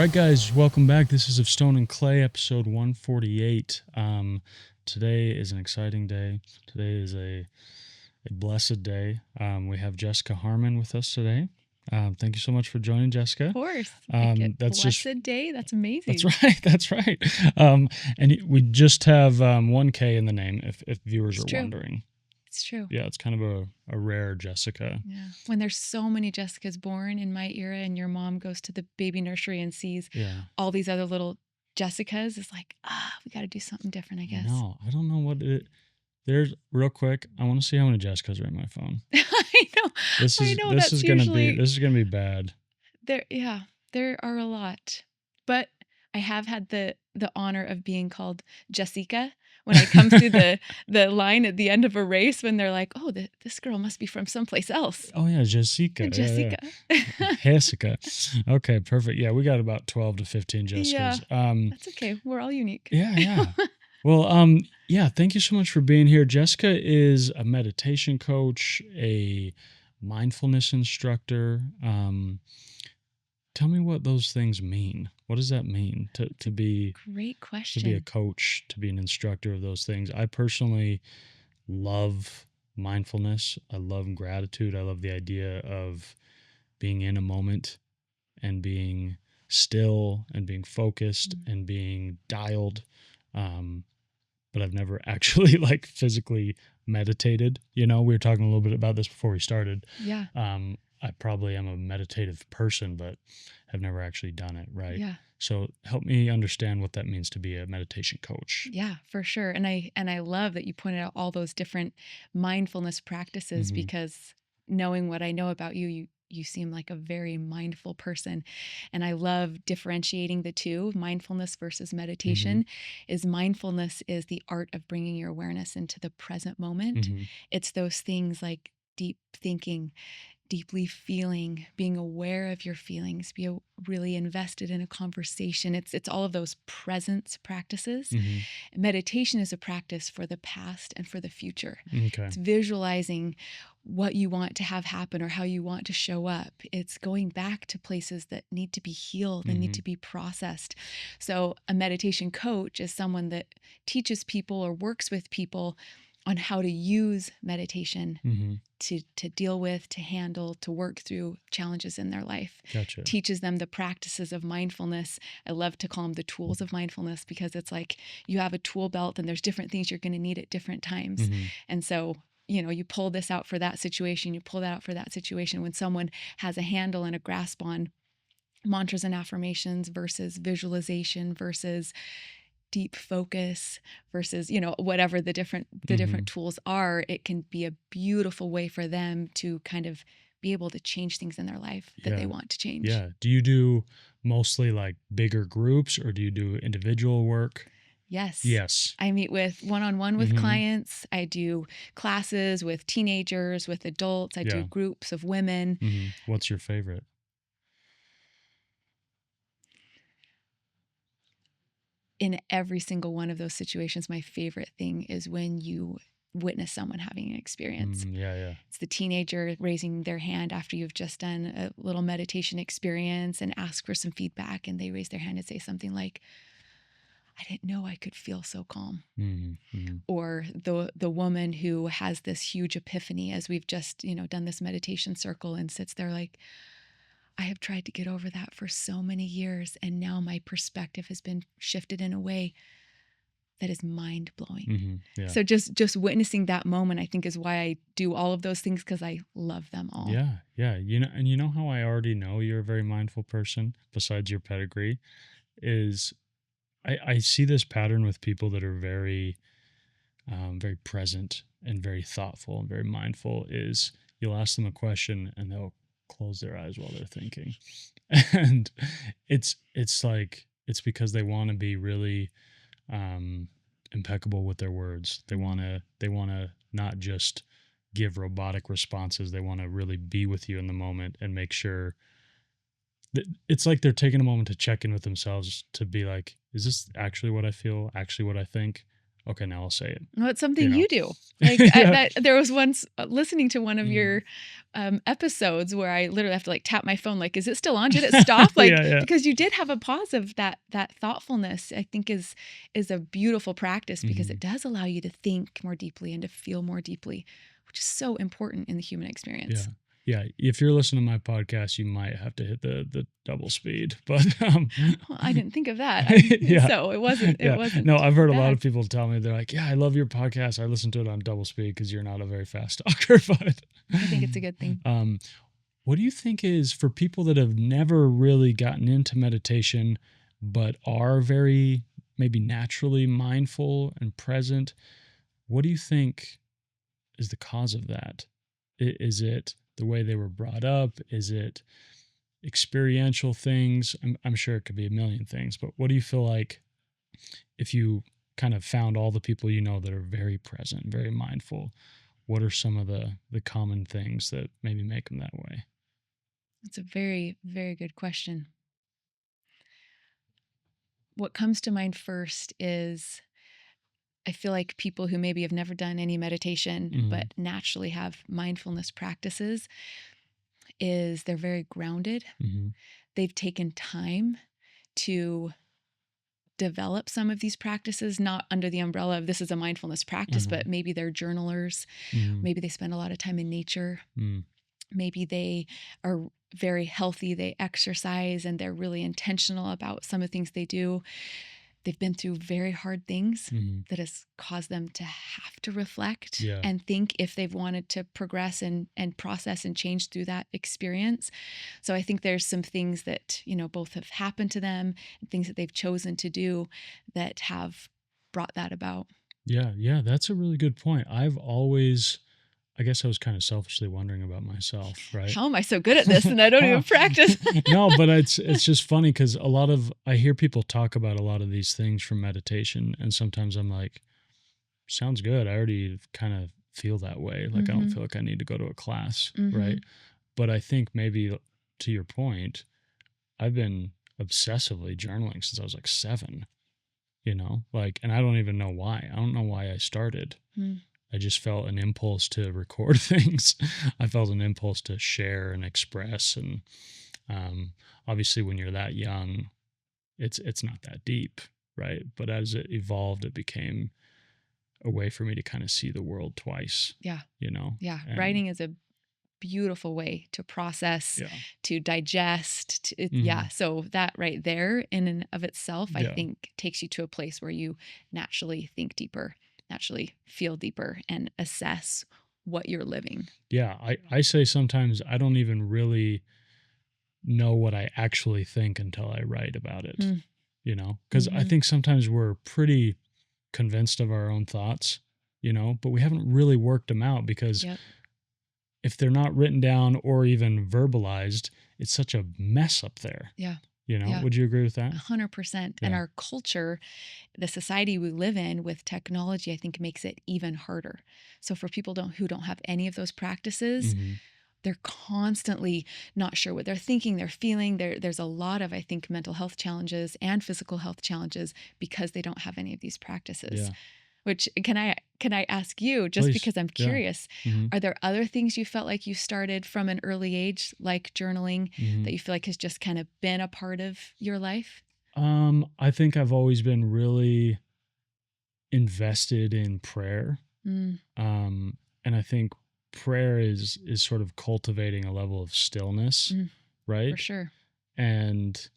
right, guys, welcome back. This is Of Stone and Clay, episode 148. Today is an exciting day. Today is a blessed day. We have Jesika Harmon with us today. Thank you so much for joining, Jesika. Of course. That's blessed day. That's amazing. That's right. And we just have 1K in the name, if viewers It's are true. wondering. It's true. Yeah, it's kind of a rare Jesika. Yeah. When there's so many Jessicas born in my era and your mom goes to the baby nursery and sees all these other little Jessicas, it's like, we got to do something different, I guess. No, I don't know what it... There's real quick. I want to see how many Jessicas are in my phone. I know. This is gonna be bad. There are a lot, but I have had the honor of being called Jesika when I come through the line at the end of a race when they're like, oh, this girl must be from someplace else. Oh yeah, Jesika. Jesika. Yeah. Jessica. Okay, perfect. Yeah, we got about 12 to 15 Jessicas. Yeah, that's okay. We're all unique. Yeah. Well, thank you so much for being here. Jesika is a meditation coach, a mindfulness instructor. Tell me what those things mean. What does that mean to be... Great question. To be a coach, to be an instructor of those things. I personally love mindfulness. I love gratitude. I love the idea of being in a moment and being still and being focused and being dialed. But I've never actually physically meditated. We were talking a little bit about this before we started. Yeah. I probably am a meditative person, but have never actually done it. Right. Yeah. So help me understand what that means to be a meditation coach. Yeah, for sure. And I love that you pointed out all those different mindfulness practices because knowing what I know about you seem like a very mindful person. And I love differentiating the two, mindfulness versus meditation. Mindfulness is the art of bringing your awareness into the present moment. It's those things like deep thinking, deeply feeling, being aware of your feelings, be really invested in a conversation. It's all of those presence practices. Meditation is a practice for the past and for the future. Okay. It's visualizing what you want to have happen or how you want to show up. It's going back to places that need to be healed and need to be processed. So a meditation coach is someone that teaches people or works with people on how to use meditation to deal with, to handle, to work through challenges in their life. Gotcha. Teaches them the practices of mindfulness. I love to call them the tools of mindfulness because it's like you have a tool belt and there's different things you're going to need at different times. And so, you pull this out for that situation, you pull that out for that situation. When someone has a handle and a grasp on mantras and affirmations versus visualization versus deep focus versus, whatever the different tools are, it can be a beautiful way for them to kind of be able to change things in their life that they want to change. Yeah. Do you do mostly bigger groups or do you do individual work? Yes. I meet with one-on-one with clients. I do classes with teenagers, with adults. I do groups of women. What's your favorite? In every single one of those situations, my favorite thing is when you witness someone having an experience. It's the teenager raising their hand after you've just done a little meditation experience and ask for some feedback, and they raise their hand and say something like, I didn't know I could feel so calm. Or the woman who has this huge epiphany as we've just, done this meditation circle and sits there like, I have tried to get over that for so many years, and now my perspective has been shifted in a way that is mind-blowing. So just witnessing that moment, I think, is why I do all of those things, because I love them all. Yeah. You know how I already know you're a very mindful person, besides your pedigree, is I see this pattern with people that are very, very present and very thoughtful and very mindful. Is you'll ask them a question and they'll close their eyes while they're thinking, and it's because they want to be really impeccable with their words. They want to not just give robotic responses. They want to really be with you in the moment and make sure that it's like they're taking a moment to check in with themselves to be like, is this actually what I feel? Actually what I think? Okay, now I'll say it. Well, it's something you do. There was once listening to one of your episodes where I literally have to like tap my phone, like, is it still on? Did it stop? Like, Yeah, yeah. because you did have a pause of that thoughtfulness, I think is a beautiful practice because it does allow you to think more deeply and to feel more deeply, which is so important in the human experience. Yeah. Yeah. If you're listening to my podcast, you might have to hit the double speed. But Well, I didn't think of that. yeah. So it wasn't Yeah. wasn't No, I've heard a lot bad. of people tell me they're like, yeah, I love your podcast. I listen to it on double speed because you're not a very fast talker. But I think it's a good thing. what do you think is for people that have never really gotten into meditation, but are very maybe naturally mindful and present? What do you think is the cause of that? Is it the way they were brought up? Is it experiential things? I'm sure it could be a million things, but what do you feel like if you kind of found all the people you know that are very present, very mindful? What are some of the common things that maybe make them that way? It's a very, very good question. What comes to mind first is I feel like people who maybe have never done any meditation Mm-hmm. but naturally have mindfulness practices is they're very grounded. Mm-hmm. They've taken time to develop some of these practices, not under the umbrella of this is a mindfulness practice, Uh-huh. but maybe they're journalers. Mm-hmm. Maybe they spend a lot of time in nature. Maybe they are very healthy, they exercise, and they're really intentional about some of the things they do. They've been through very hard things Mm-hmm. that has caused them to have to reflect Yeah. and think if they've wanted to progress and process and change through that experience. So I think there's some things that, both have happened to them and things that they've chosen to do that have brought that about. Yeah. Yeah. That's a really good point. I guess I was kind of selfishly wondering about myself, right? How am I so good at this and I don't even practice? No, but it's just funny because I hear people talk about a lot of these things from meditation, and sometimes I'm like, sounds good. I already kind of feel that way. Like I don't Mhm. feel like I need to go to a class, right? Mhm. But I think maybe to your point, I've been obsessively journaling since I was like 7, like, and I don't even know why. I don't know why I started. Mm. I just felt an impulse to record things. I felt an impulse to share and express. And obviously, when you're that young, it's not that deep, right? But as it evolved, it became a way for me to kind of see the world twice, Yeah. Yeah. And Writing is a beautiful way to process, yeah, to digest. hmm Yeah. So that right there in and of itself, I yeah, think takes you to a place where you naturally think deeper, naturally feel deeper and assess what you're living. yeah. I say sometimes I don't even really know what I actually think until I write about it, Mm. because I Mhm. think sometimes we're pretty convinced of our own thoughts, but we haven't really worked them out because Yep. if they're not written down or even verbalized, it's such a mess up there. Yeah. Yeah. Would you agree with that? 100%. And Yeah. our culture, the society we live in with technology, I think makes it even harder. So for people who don't have any of those practices, Hmm. they're constantly not sure what they're thinking, they're feeling. There's a lot of, I think, mental health challenges and physical health challenges because they don't have any of these practices. Yeah. Which can I ask you, just Please. because I'm Yeah. curious, Hmm. are there other things you felt like you started from an early age, like journaling, Hmm. that you feel like has just kind of been a part of your life? I think I've always been really invested in prayer. Mm, And I think prayer is sort of cultivating a level of stillness, mm, for right? sure. And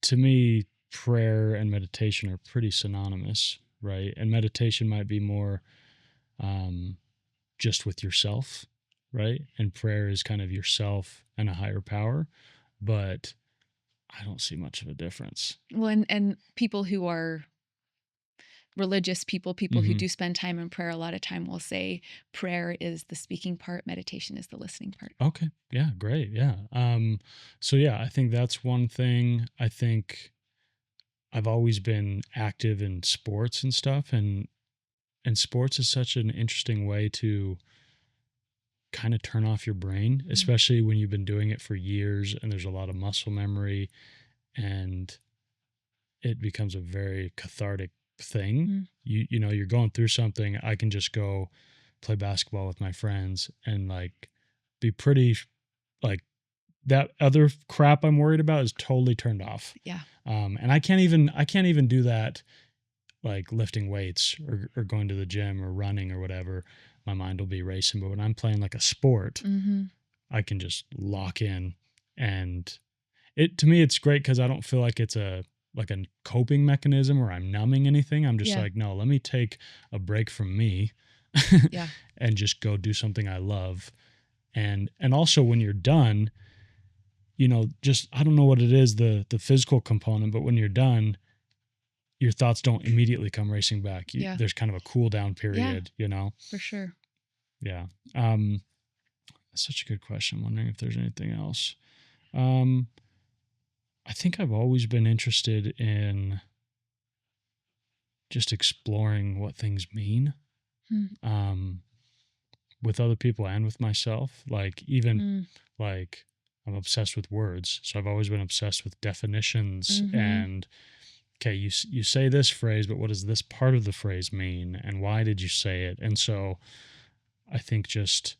to me, prayer and meditation are pretty synonymous, right? And meditation might be more um, just with yourself, right? And prayer is kind of yourself and a higher power, but I don't see much of a difference. Well, and people who are religious people who Hmm. do spend time in prayer, a lot of time will say prayer is the speaking part, meditation is the listening part. Okay. Yeah. Great. Yeah. So yeah, I think that's one thing. I think I've always been active in sports and stuff, and sports is such an interesting way to kind of turn off your brain, Mm, especially when you've been doing it for years and there's a lot of muscle memory, and it becomes a very cathartic thing. mm, You're going through something. I can just go play basketball with my friends and like be pretty like that other crap I'm worried about is totally turned off. Yeah. And I can't even do that like lifting weights or going to the gym or running or whatever. My mind will be racing. But when I'm playing like a sport, Mm-hmm. I can just lock in, and to me it's great because I don't feel like it's a coping mechanism or I'm numbing anything. I'm just Yeah. like, no, let me take a break from me Yeah. and just go do something I love. And also when you're done, just I don't know what it is, the physical component, but when you're done, your thoughts don't immediately come racing back. Yeah. There's kind of a cool down Yeah. period, For sure. Yeah. That's such a good question. I'm wondering if there's anything else. I think I've always been interested in just exploring what things mean, Mm. with other people and with myself. Like even Mm. like I'm obsessed with words, so I've always been obsessed with definitions. Mm-hmm. And okay, you say this phrase, but what does this part of the phrase mean, and why did you say it? And so I think just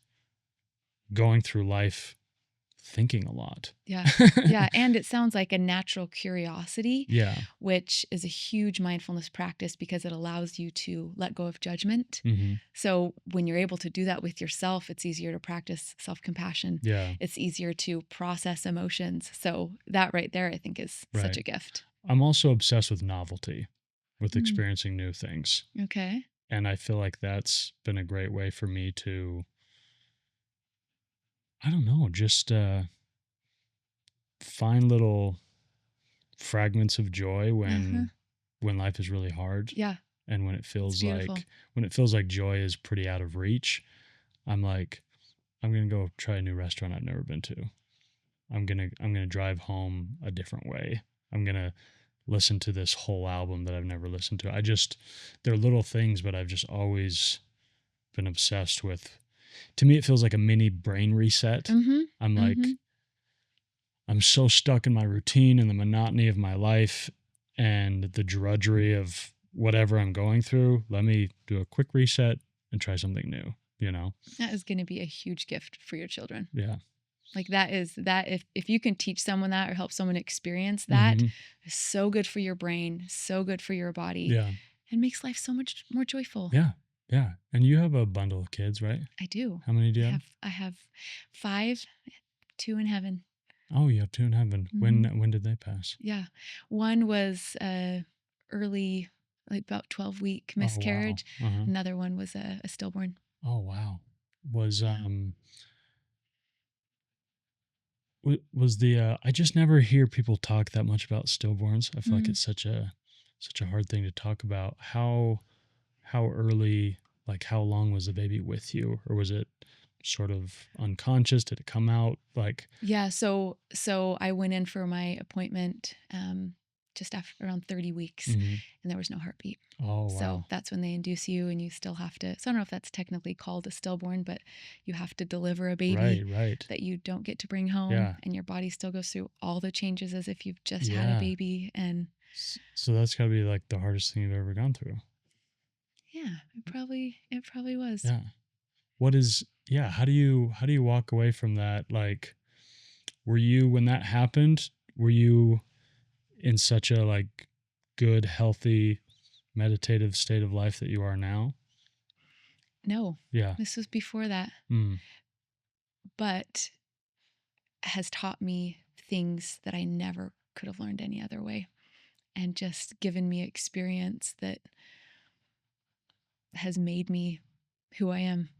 going through life thinking a lot. Yeah. Yeah. And it sounds like a natural curiosity, Yeah. which is a huge mindfulness practice because it allows you to let go of judgment. Mm-hmm. So when you're able to do that with yourself, it's easier to practice self-compassion. Yeah. It's easier to process emotions. So that right there, I think, is such Right. a gift. I'm also obsessed with novelty, with Mm. experiencing new things. Okay. And I feel like that's been a great way for me to, I don't know, just find little fragments of joy Uh-huh. when life is really hard, Yeah. and when It's it beautiful. feels like joy is pretty out of reach. I'm like, I'm gonna go try a new restaurant I've never been to. I'm gonna drive home a different way. I'm gonna listen to this whole album that I've never listened to. They're little things, but I've just always been obsessed with. To me, it feels like a mini brain reset. Mm-hmm. I'm Mm-hmm. like, I'm so stuck in my routine and the monotony of my life and the drudgery of whatever I'm going through. Let me do a quick reset and try something new, That is going to be a huge gift for your children. Yeah. Like that if you can teach someone that or help someone experience that, Mm-hmm. is so good for your brain, so good for your body, Yeah. and makes life so much more joyful. Yeah. Yeah. And you have a bundle of kids, right? I do. How many do you have? I have 5, 2 in heaven. Oh, you have 2 in heaven. Mm-hmm. When did they pass? Yeah. One was early, like about 12-week Oh, wow. miscarriage. Uh-huh. Another one was a stillborn. Oh, wow. Was Yeah. was the I just never hear people talk that much about stillborns. I feel like Mm. it's such a hard thing to talk about. How early, like how long was the baby with you, or was it sort of unconscious? Did it come out like? Yeah, so I went in for my appointment just after around 30 weeks, Mhm. and there was no heartbeat. Oh, So wow. that's when they induce you, and you still have to. So I don't know if that's technically called a stillborn, but you have to deliver a baby Right. that you don't get to bring home, Yeah. and your body still goes through all the changes as if you've just had a Yeah. baby. And So that's got to be like the hardest thing you've ever gone through. yeah, it probably was. Yeah. How do you walk away from that? Like, when that happened, were you in such a like good, healthy, meditative state of life that you are now? No, Yeah. this was before that, Mm. but has taught me things that I never could have learned any other way, and just given me experience that has made me who I am,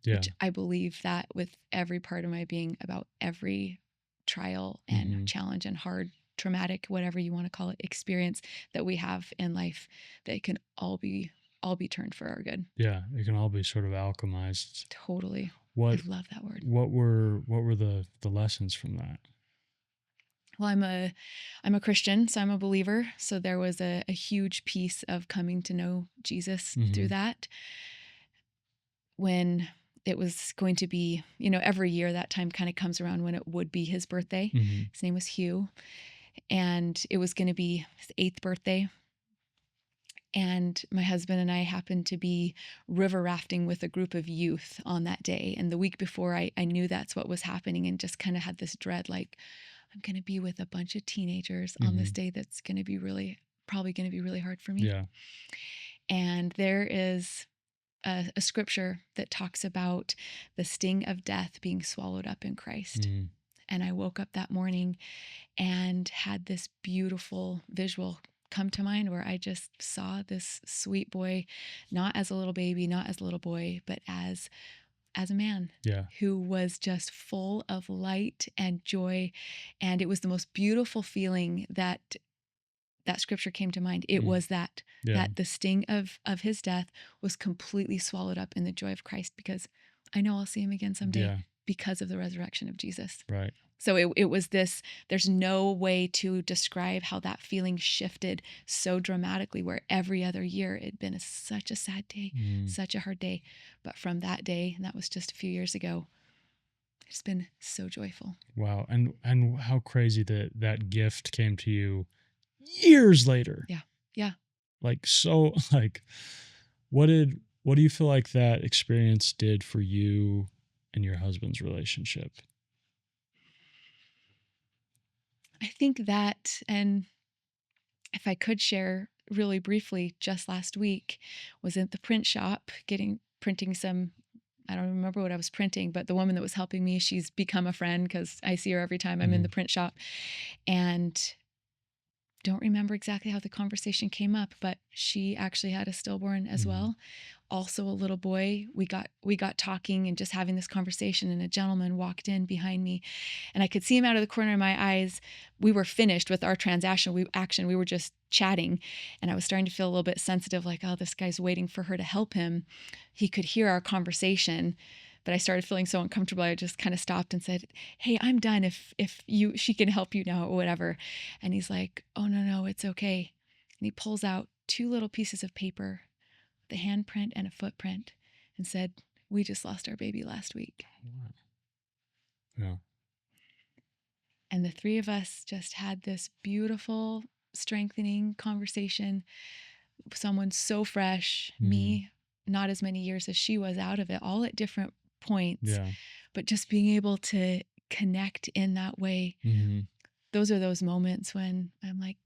Yeah. which I believe that with every part of my being, about every trial and Mhm. challenge and hard, traumatic, whatever you want to call it, experience that we have in life, that it can all be turned for our good. Yeah. It can all be sort of alchemized. Totally. I What love that word. what were the lessons from that? Well, I'm a Christian, so I'm a believer. So there was a huge piece of coming to know Jesus through Mhm. that. When it was going to be, every year that time kind of comes around when it would be his birthday. Mhm. His name was Hugh, and it was going to be his 8th birthday. And my husband and I happened to be river rafting with a group of youth on that day. And the week before, I knew that's what was happening, and just kind of had this dread, like, I'm going to be with a bunch of teenagers on this day that's going to be probably going to be really hard for me. Yeah. And there is a scripture that talks about the sting of death being swallowed up in Christ. And I woke up that morning and had this beautiful visual come to mind, where I just saw this sweet boy, not as a little baby, not as a little boy, but as a man, Yeah. who was just full of light and joy. And it was the most beautiful feeling that scripture came to mind. It was that the sting of his death was completely swallowed up in the joy of Christ, because I know I'll see him again someday because of the resurrection of Jesus. Right. So it was this, there's no way to describe how that feeling shifted so dramatically, where every other year it'd been such a sad day, such a hard day. But from that day, and that was just a few years ago, it's been so joyful. Wow. And how crazy that that gift came to you years later. Yeah. Yeah. Like, so, like, what do you feel like that experience did for you and your husband's relationship? I think that, and if I could share really briefly, just last week was at the print shop printing some, I don't remember what I was printing, but the woman that was helping me, she's become a friend because I see her every time I'm in the print shop. And don't remember exactly how the conversation came up, but she actually had a stillborn as well. Also a little boy. We got talking and just having this conversation, and a gentleman walked in behind me, and I could see him out of the corner of my eyes. We were finished with our transaction. We were just chatting, and I was starting to feel a little bit sensitive, like, oh, this guy's waiting for her to help him. He could hear our conversation, but I started feeling so uncomfortable. I just kind of stopped and said, hey, I'm done. If she can help you now or whatever. And he's like, oh, no, it's okay. And he pulls out 2 little pieces of paper, the handprint and a footprint, and said, we just lost our baby last week. Yeah. And the 3 of us just had this beautiful, strengthening conversation. Someone so fresh, me, not as many years as she was out of it, all at different points, but just being able to connect in that way. Those are those moments when I'm like,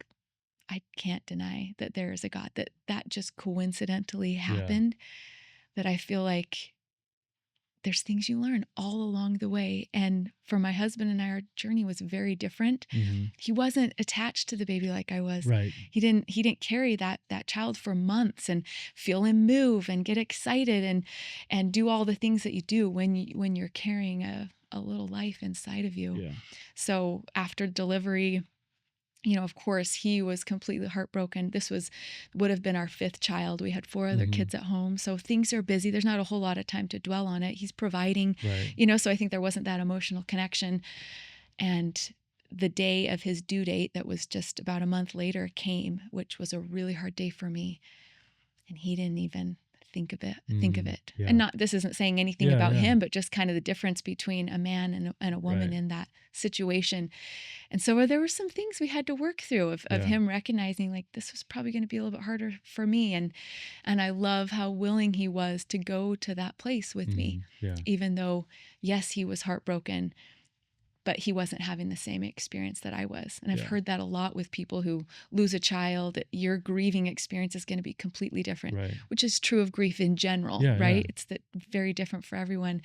I can't deny that there is a God, that just coincidentally happened, that I feel like there's things you learn all along the way. And for my husband and I, our journey was very different. He wasn't attached to the baby like I was. Right. He didn't carry that child for months and feel him move and get excited and do all the things that you do when you're carrying a little life inside of you. Yeah. So after delivery, of course, he was completely heartbroken. This would have been our 5th child. We had 4 other kids at home. So things are busy. There's not a whole lot of time to dwell on it. He's providing, so I think there wasn't that emotional connection. And the day of his due date, that was just about a month later, came, which was a really hard day for me. And he didn't even think of it. Yeah. And this isn't saying anything about him, but just kind of the difference between a man and a woman in that situation. And so there were some things we had to work through of him recognizing, like, this was probably going to be a little bit harder for me. And I love how willing he was to go to that place with me, even though, yes, he was heartbroken, but he wasn't having the same experience that I was. And I've heard that a lot with people who lose a child. Your grieving experience is going to be completely different, which is true of grief in general, right? It's very different for everyone.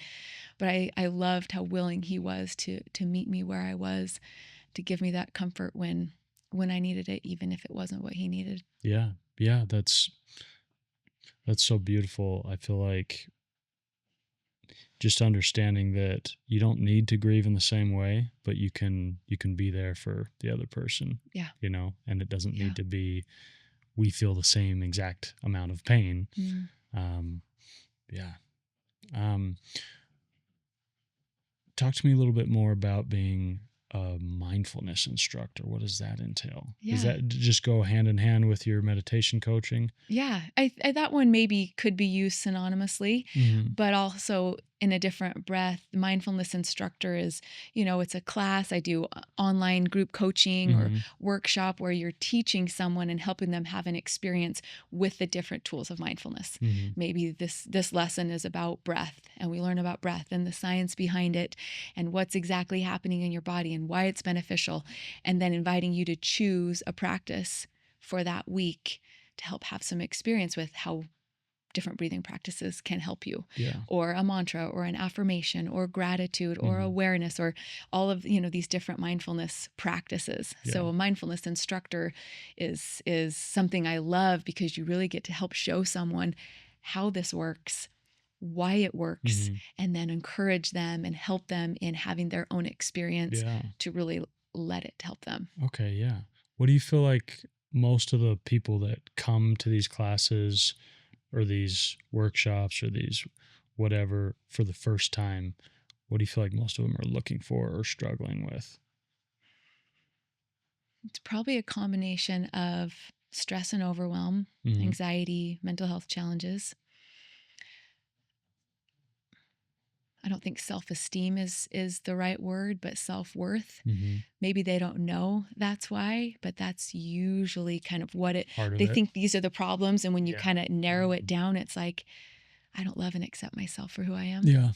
But I loved how willing he was to meet me where I was, to give me that comfort when I needed it, even if it wasn't what he needed. Yeah. Yeah. That's so beautiful. I feel like just understanding that you don't need to grieve in the same way, but you can be there for the other person. Yeah. And it doesn't need to be, we feel the same exact amount of pain. Talk to me a little bit more about being a mindfulness instructor. What does that entail? Does that just go hand in hand with your meditation coaching? Yeah, I that one maybe could be used synonymously, but also in a different breath. The mindfulness instructor is, it's a class. I do online group coaching or workshop where you're teaching someone and helping them have an experience with the different tools of mindfulness. Maybe this lesson is about breath, and we learn about breath and the science behind it and what's exactly happening in your body and why it's beneficial, and then inviting you to choose a practice for that week to help have some experience with how different breathing practices can help you, or a mantra or an affirmation or gratitude or awareness, or all of these different mindfulness practices. So a mindfulness instructor is something I love because you really get to help show someone how this works, why it works, and then encourage them and help them in having their own experience to really let it help them. Okay, yeah. What do you feel like most of the people that come to these classes or these workshops or these whatever for the first time, what do you feel like most of them are looking for or struggling with? It's probably a combination of stress and overwhelm, anxiety, mental health challenges. I don't think self-esteem is the right word, but self-worth. Maybe they don't know that's why, but that's usually kind of what they think these are the problems. And when you kind of narrow it down, it's like, I don't love and accept myself for who I am. Yeah.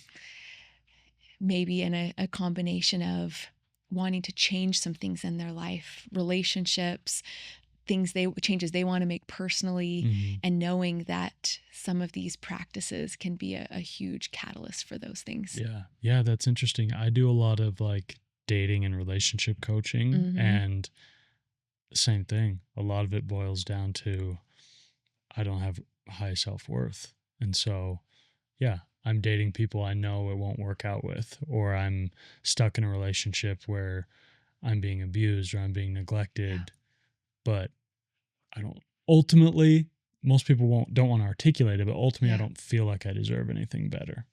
Maybe in a combination of wanting to change some things in their life, relationships, changes they want to make personally, and knowing that some of these practices can be a huge catalyst for those things. Yeah, that's interesting. I do a lot of like dating and relationship coaching, and same thing. A lot of it boils down to I don't have high self-worth. And so, yeah, I'm dating people I know it won't work out with, or I'm stuck in a relationship where I'm being abused or I'm being neglected, but I don't ultimately, most people don't want to articulate it, but ultimately I don't feel like I deserve anything better,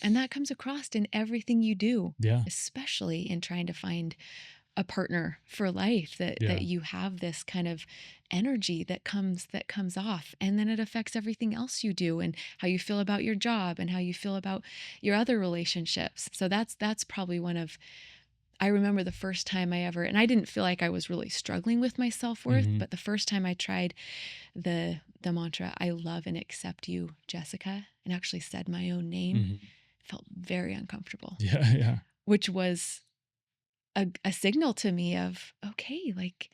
And that comes across in everything you do, Yeah. especially in trying to find a partner for life, that you have this kind of energy that comes off, and then it affects everything else you do and how you feel about your job and how you feel about your other relationships. So that's probably I remember the first time and I didn't feel like I was really struggling with my self-worth, but the first time I tried the mantra, I love and accept you, Jesika, and actually said my own name, felt very uncomfortable. Yeah. Which was a signal to me of, okay, like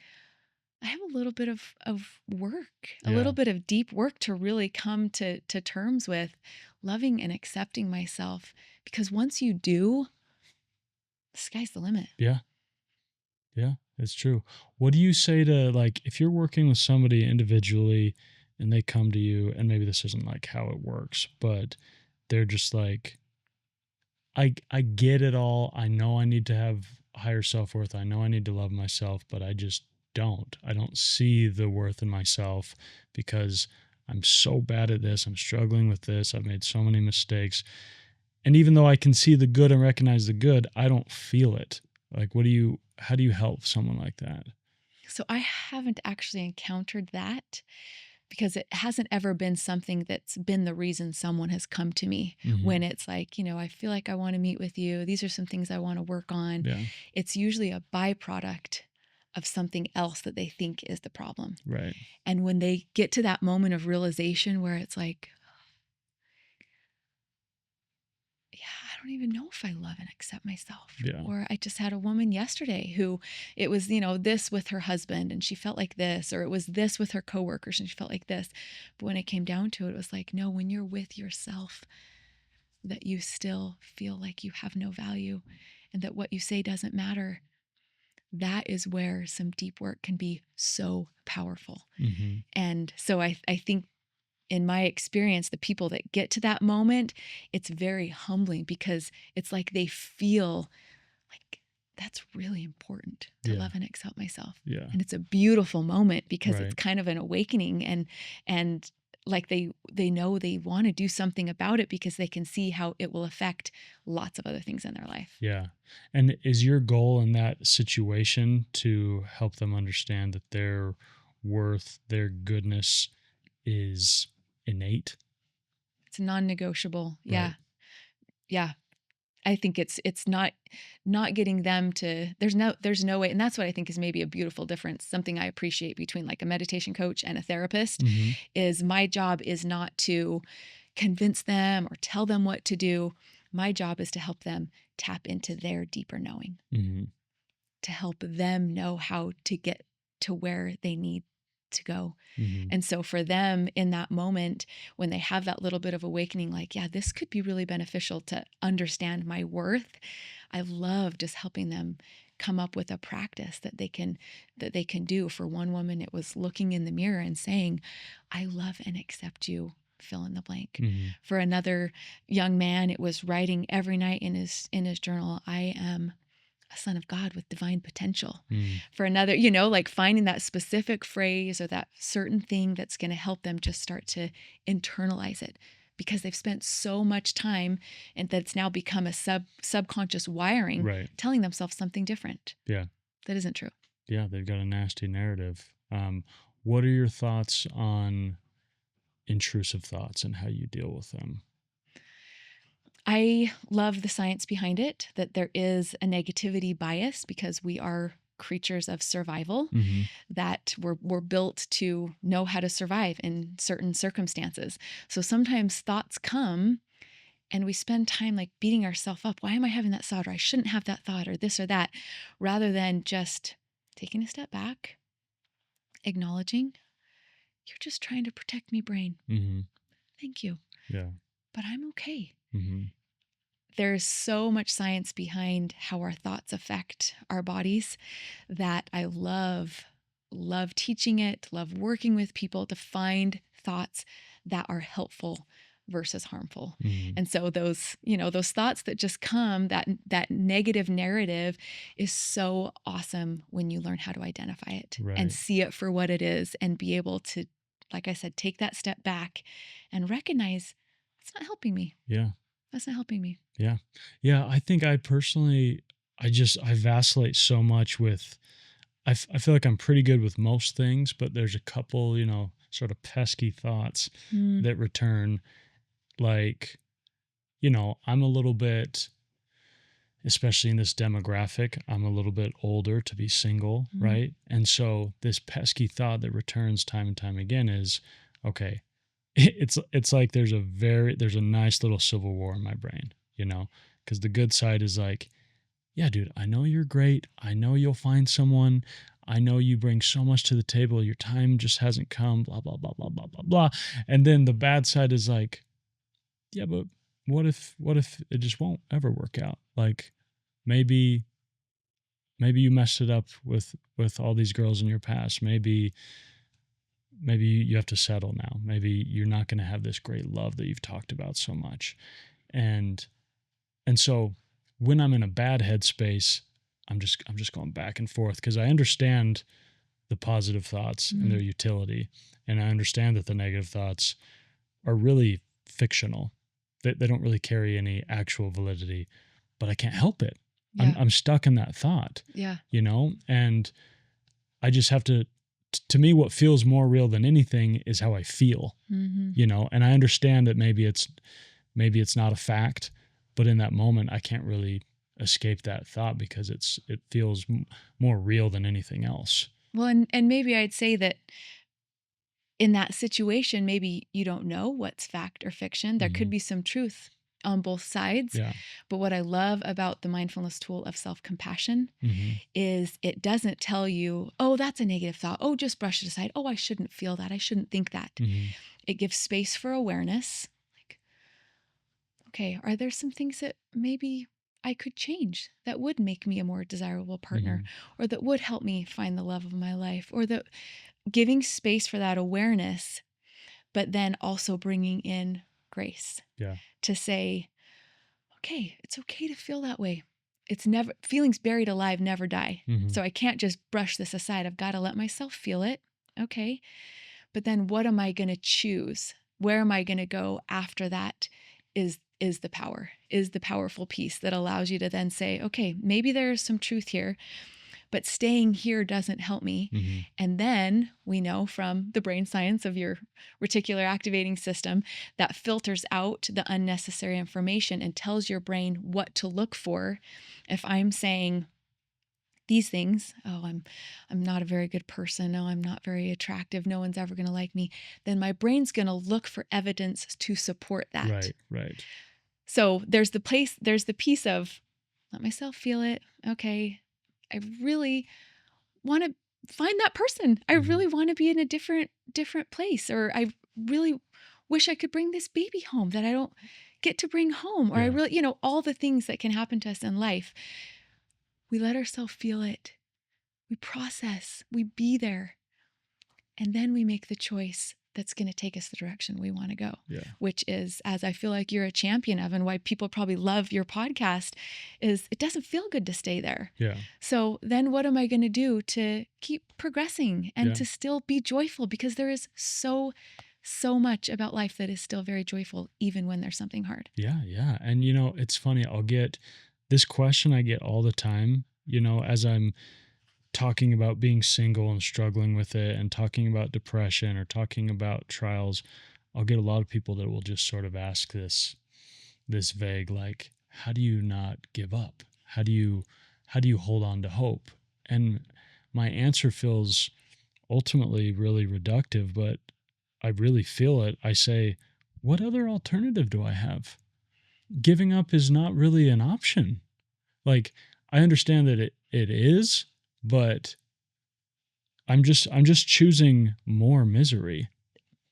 I have a little bit of work, a little bit of deep work to really come to terms with loving and accepting myself. Because once you do, the sky's the limit. Yeah, it's true. What do you say to, like, if you're working with somebody individually and they come to you, and maybe this isn't like how it works, but they're just like, I get it all. I know I need to have higher self-worth. I know I need to love myself, but I just don't. I don't see the worth in myself because I'm so bad at this. I'm struggling with this. I've made so many mistakes. And even though I can see the good and recognize the good, I don't feel it. Like, how do you help someone like that? So I haven't actually encountered that, because it hasn't ever been something that's been the reason someone has come to me when it's like, I feel like I want to meet with you. These are some things I want to work on. Yeah. It's usually a byproduct of something else that they think is the problem. Right. And when they get to that moment of realization where it's like, I don't even know if I love and accept myself. Yeah. Or I just had a woman yesterday who it was, this with her husband and she felt like this, or it was this with her coworkers and she felt like this. But when it came down to it, it was like, no, when you're with yourself, that you still feel like you have no value and that what you say doesn't matter. That is where some deep work can be so powerful. And so I think, in my experience, the people that get to that moment, it's very humbling because it's like they feel like that's really important to love and accept myself. Yeah. And it's a beautiful moment because Right. it's kind of an awakening, and like they know they want to do something about it because they can see how it will affect lots of other things in their life. Yeah. And is your goal in that situation to help them understand that their worth, their goodness is innate? It's non-negotiable. Yeah. Right. Yeah. I think it's not getting them to, there's no way. And that's what I think is maybe a beautiful difference. Something I appreciate between like a meditation coach and a therapist Mm-hmm. is my job is not to convince them or tell them what to do. My job is to help them tap into their deeper knowing, Mm-hmm. to help them know how to get to where they need to go. Mm-hmm. And so for them in that moment, when they have that little bit of awakening, like, yeah, this could be really beneficial to understand my worth. I love just helping them come up with a practice that they can do. For one woman, it was looking in the mirror and saying, I love and accept you, fill in the blank. Mm-hmm. For another young man, it was writing every night in his journal, I am a son of God with divine potential. Mm-hmm. For another, like finding that specific phrase or that certain thing that's going to help them just start to internalize it, because they've spent so much time and that's now become a subconscious wiring, Right. telling themselves something different. Yeah. That isn't true. Yeah. They've got a nasty narrative. What are your thoughts on intrusive thoughts and how you deal with them? I love the science behind it, that there is a negativity bias because we are creatures of survival, Mm-hmm. that we're built to know how to survive in certain circumstances. So sometimes thoughts come and we spend time like beating ourselves up. Why am I having that thought? Or I shouldn't have that thought, or this or that, rather than just taking a step back, acknowledging, you're just trying to protect me, brain. Mm-hmm. Thank you. Yeah. But I'm okay. Mm-hmm. There's so much science behind how our thoughts affect our bodies that I love teaching it, love working with people to find thoughts that are helpful versus harmful. Mm-hmm. And so those thoughts that just come, that negative narrative is so awesome when you learn how to identify it and Right. see it for what it is and be able to, like I said, take that step back and recognize it's not helping me. Yeah. That's not helping me. Yeah. Yeah. I think I personally, I vacillate so much with, I feel like I'm pretty good with most things, but there's a couple, sort of pesky thoughts Mm, that return. Like, I'm a little bit, especially in this demographic, I'm a little bit older to be single, mm, right? And so this pesky thought that returns time and time again is, okay, it's like there's a nice little civil war in my brain, because the good side is like, yeah, dude, I know you're great. I know you'll find someone. I know you bring so much to the table. Your time just hasn't come, blah, blah, blah, blah, blah, blah, blah. And then the bad side is like, yeah, but what if it just won't ever work out? Like maybe you messed it up with all these girls in your past. Maybe you have to settle now. Maybe you're not going to have this great love that you've talked about so much. And so when I'm in a bad headspace, I'm just going back and forth because I understand the positive thoughts and their mm. utility, and I understand that the negative thoughts are really fictional. They don't really carry any actual validity, but I can't help it. Yeah. I'm stuck in that thought, Yeah. and I just have to me, what feels more real than anything is how I feel, Mm-hmm. and I understand that maybe it's not a fact, but in that moment, I can't really escape that thought because it feels more real than anything else. Well, and maybe I'd say that in that situation, maybe you don't know what's fact or fiction. There could Mhm. be some truth on both sides. Yeah. But what I love about the mindfulness tool of self-compassion Mhm. is it doesn't tell you, oh, that's a negative thought. Oh, just brush it aside. Oh, I shouldn't feel that. I shouldn't think that. Mhm. It gives space for awareness. Like, okay, are there some things that maybe I could change that would make me a more desirable partner, Mhm. or that would help me find the love of my life, or that giving space for that awareness, but then also bringing in grace Yeah. to say, okay, it's okay to feel that way. It's never, feelings buried alive never die. Mhm. So I can't just brush this aside. I've got to let myself feel it. Okay. But then what am I going to choose? Where am I going to go after that is the power, is the powerful piece that allows you to then say, okay, maybe there is some truth here, but staying here doesn't help me. Mm-hmm. And then we know from the brain science of your reticular activating system that filters out the unnecessary information and tells your brain what to look for. If I'm saying these things, oh, I'm not a very good person, oh, I'm not very attractive, no one's ever going to like me, then my brain's going to look for evidence to support that. Right. So there's the piece of let myself feel it. Okay, I really want to find that person. I really want to be in a different place, or I really wish I could bring this baby home that I don't get to bring home, or I really, all the things that can happen to us in life. We let ourselves feel it. We process, we be there, and then we make the choice that's going to take us the direction we want to go, which is, as I feel like you're a champion of, and why people probably love your podcast, is it doesn't feel good to stay there. Yeah. So then what am I going to do to keep progressing and to still be joyful? Because there is so much about life that is still very joyful, even when there's something hard. Yeah. And, it's funny. I'll get this question I get all the time, as I'm talking about being single and struggling with it and talking about depression or talking about trials. I'll get a lot of people that will just sort of ask this vague, like, how do you not give up? How do you hold on to hope? And my answer feels ultimately really reductive, but I really feel it. I say, what other alternative do I have? Giving up is not really an option. Like, I understand that it is, but I'm just choosing more misery,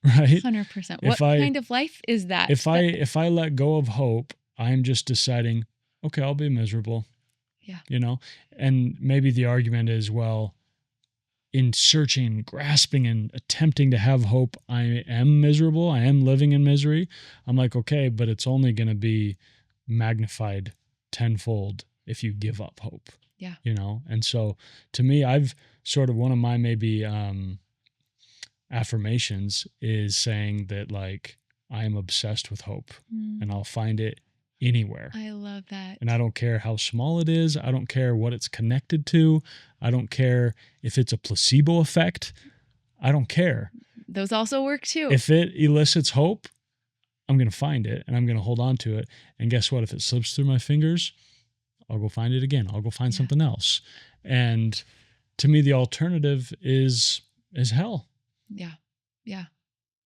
right? 100%. What kind of life is that? If I let go of hope, I'm just deciding, okay, I'll be miserable. Yeah. And maybe the argument is, well, in searching, grasping, and attempting to have hope, I am miserable. I am living in misery. I'm like, okay, but it's only going to be magnified tenfold if you give up hope. Yeah. And so to me, I've sort of, one of my maybe affirmations is saying that, like, I am obsessed with hope and I'll find it anywhere. I love that. And I don't care how small it is. I don't care what it's connected to. I don't care if it's a placebo effect. I don't care. Those also work too. If it elicits hope, I'm going to find it and I'm going to hold on to it. And guess what? If it slips through my fingers, I'll go find it again. I'll go find something else. And to me, the alternative is hell. Yeah.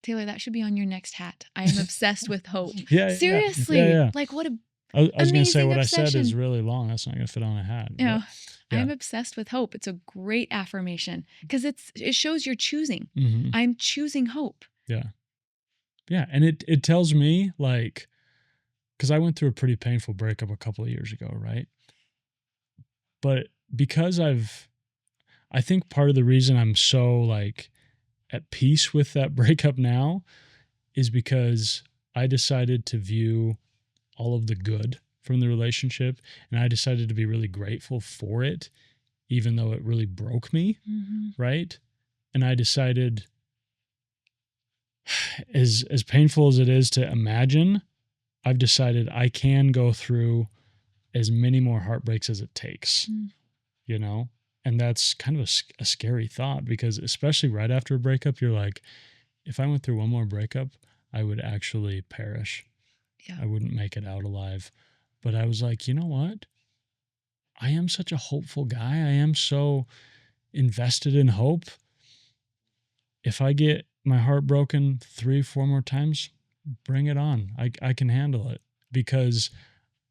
Taylor, that should be on your next hat. I am obsessed with hope. Seriously. Yeah. Like, what a I was going to say what obsession. I said is really long. That's not going to fit on a hat. Yeah. I'm obsessed with hope. It's a great affirmation because it shows you're choosing. Mm-hmm. I'm choosing hope. Yeah. And it tells me, like, because I went through a pretty painful breakup a couple of years ago, right? But because I think part of the reason I'm so, like, at peace with that breakup now is because I decided to view all of the good from the relationship, and I decided to be really grateful for it, even though it really broke me, right? And I decided, as painful as it is to imagine, I've decided I can go through as many more heartbreaks as it takes, And that's kind of a scary thought, because especially right after a breakup, you're like, if I went through one more breakup, I would actually perish. Yeah. I wouldn't make it out alive. But I was like, you know what? I am such a hopeful guy. I am so invested in hope. If I get my heart broken 3-4 more times, bring it on. I can handle it, because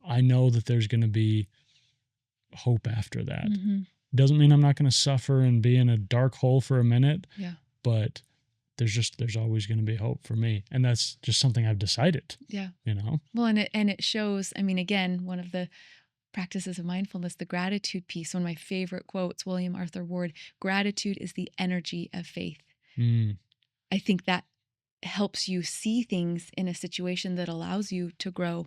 I know that there's going to be hope after that. Doesn't mean I'm not going to suffer and be in a dark hole for a minute. Yeah. But there's always going to be hope for me. And that's just something I've decided. Yeah. Well, and it shows, I mean, again, one of the practices of mindfulness, the gratitude piece, one of my favorite quotes, William Arthur Ward, gratitude is the energy of faith. I think that helps you see things in a situation that allows you to grow,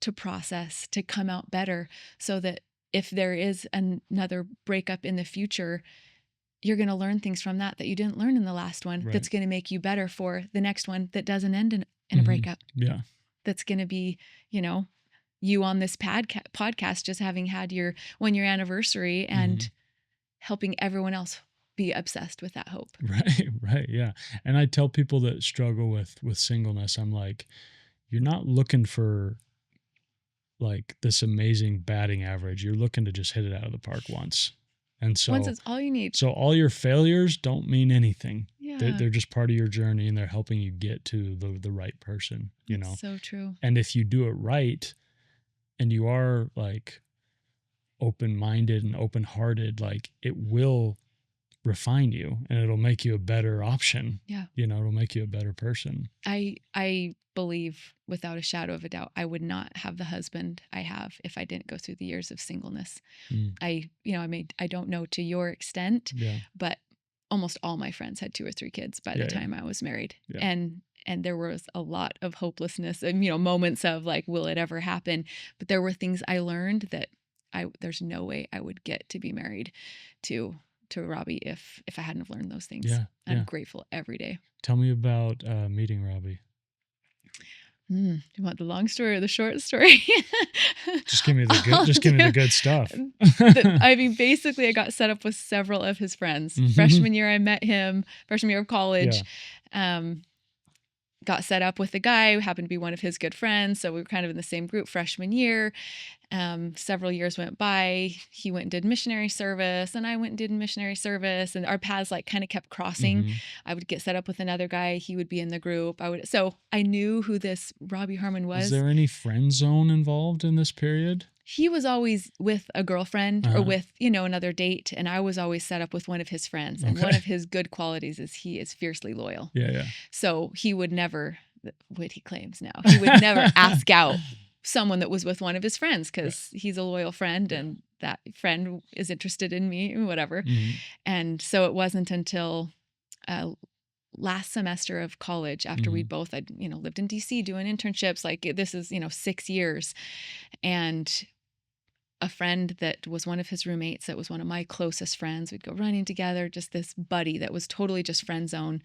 to process, to come out better, so that if there is another breakup in the future, you're going to learn things from that you didn't learn in the last one. Right. That's going to make you better for the next one that doesn't end in a breakup. Yeah. That's going to be, you on this podcast just having had your 1-year anniversary and helping everyone else be obsessed with that hope. Right, yeah. And I tell people that struggle with singleness, I'm like, you're not looking for like this amazing batting average. You're looking to just hit it out of the park once. And Once so it's all you need. so all your failures don't mean anything. Yeah. They're just part of your journey, and they're helping you get to the right person, you know. That's so true. And if you do it right and you are like open-minded and open-hearted, like it will refine you and it'll make you a better option. Yeah. You know, it'll make you a better person. I believe without a shadow of a doubt, I would not have the husband I have if I didn't go through the years of singleness. I don't know to your extent, but almost all my friends had 2 or 3 kids by the time I was married. Yeah. And there was a lot of hopelessness and, moments of like, will it ever happen? But there were things I learned that there's no way I would get to be married to Robbie if I hadn't have learned those things. Yeah. I'm grateful every day. Tell me about meeting Robbie. You want the long story or the short story? Just give me the good. Just give me the good stuff. I mean, basically, I got set up with several of his friends. Freshman year, I met him. Freshman year of college, got set up with a guy who happened to be one of his good friends. So we were kind of in the same group freshman year. Several years went by. He went and did missionary service, and I went and did missionary service, and our paths like kind of kept crossing. I would get set up with another guy. He would be in the group. So I knew who this Robbie Harmon was. Is there any friend zone involved in this period? He was always with a girlfriend or with, another date. And I was always set up with one of his friends. And one of his good qualities is he is fiercely loyal. Yeah. So he would never, what he claims now, he would never ask out someone that was with one of his friends because he's a loyal friend and that friend is interested in me, whatever. And so it wasn't until last semester of college after we both had, lived in DC doing internships, like this is, 6 years. And a friend that was one of his roommates, that was one of my closest friends. We'd go running together, just this buddy that was totally just friend zone.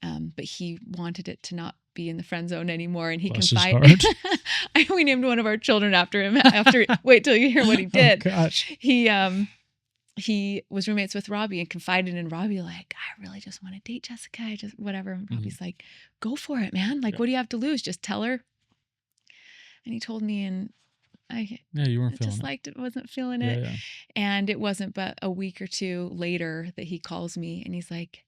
But he wanted it to not be in the friend zone anymore. And he confided. We named one of our children after him. Wait till you hear what he did. Oh, gosh. He was roommates with Robbie and confided in Robbie, like, I really just want to date Jesika. I just, whatever. And Robbie's like, go for it, man. Like, what do you have to lose? Just tell her. And he told me, and you weren't feeling just it. Liked it, wasn't feeling it. Yeah. And it wasn't but a week or two later that he calls me and he's like,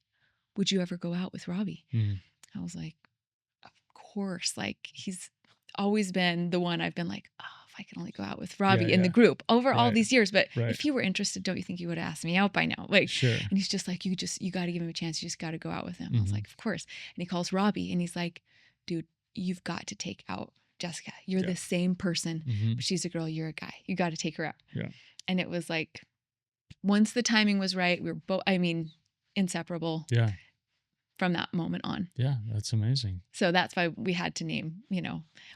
would you ever go out with Robbie? I was like, of course. Like, he's always been the one I've been like, oh, if I could only go out with Robbie in the group over all these years. But if he were interested, don't you think you would ask me out by now? Like, sure. And he's just like, you got to give him a chance. You just got to go out with him. I was like, of course. And he calls Robbie and he's like, dude, you've got to take out Jesika. You're the same person, but she's a girl, you're a guy. You got to take her out. Yeah. And it was like, once the timing was right, we were both, inseparable. Yeah. From that moment on. Yeah, that's amazing. So that's why we had to name,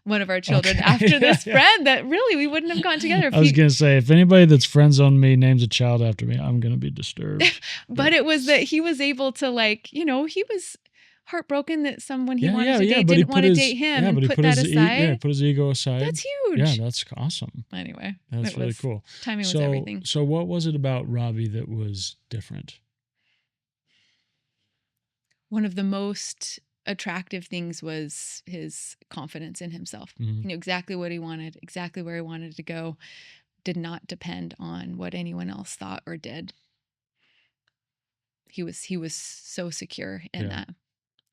one of our children after this friend that really we wouldn't have gotten together. I was going to say, if anybody that's friend zoned me names a child after me, I'm going to be disturbed. But it was that he was able to he was heartbroken that someone he wanted to date didn't want to date him and put that aside. Put his ego aside. That's huge. Yeah, that's awesome. Anyway. That's really cool. Timing was everything. So what was it about Robbie that was different? One of the most attractive things was his confidence in himself. He knew exactly what he wanted, exactly where he wanted to go, did not depend on what anyone else thought or did. He was so secure in that.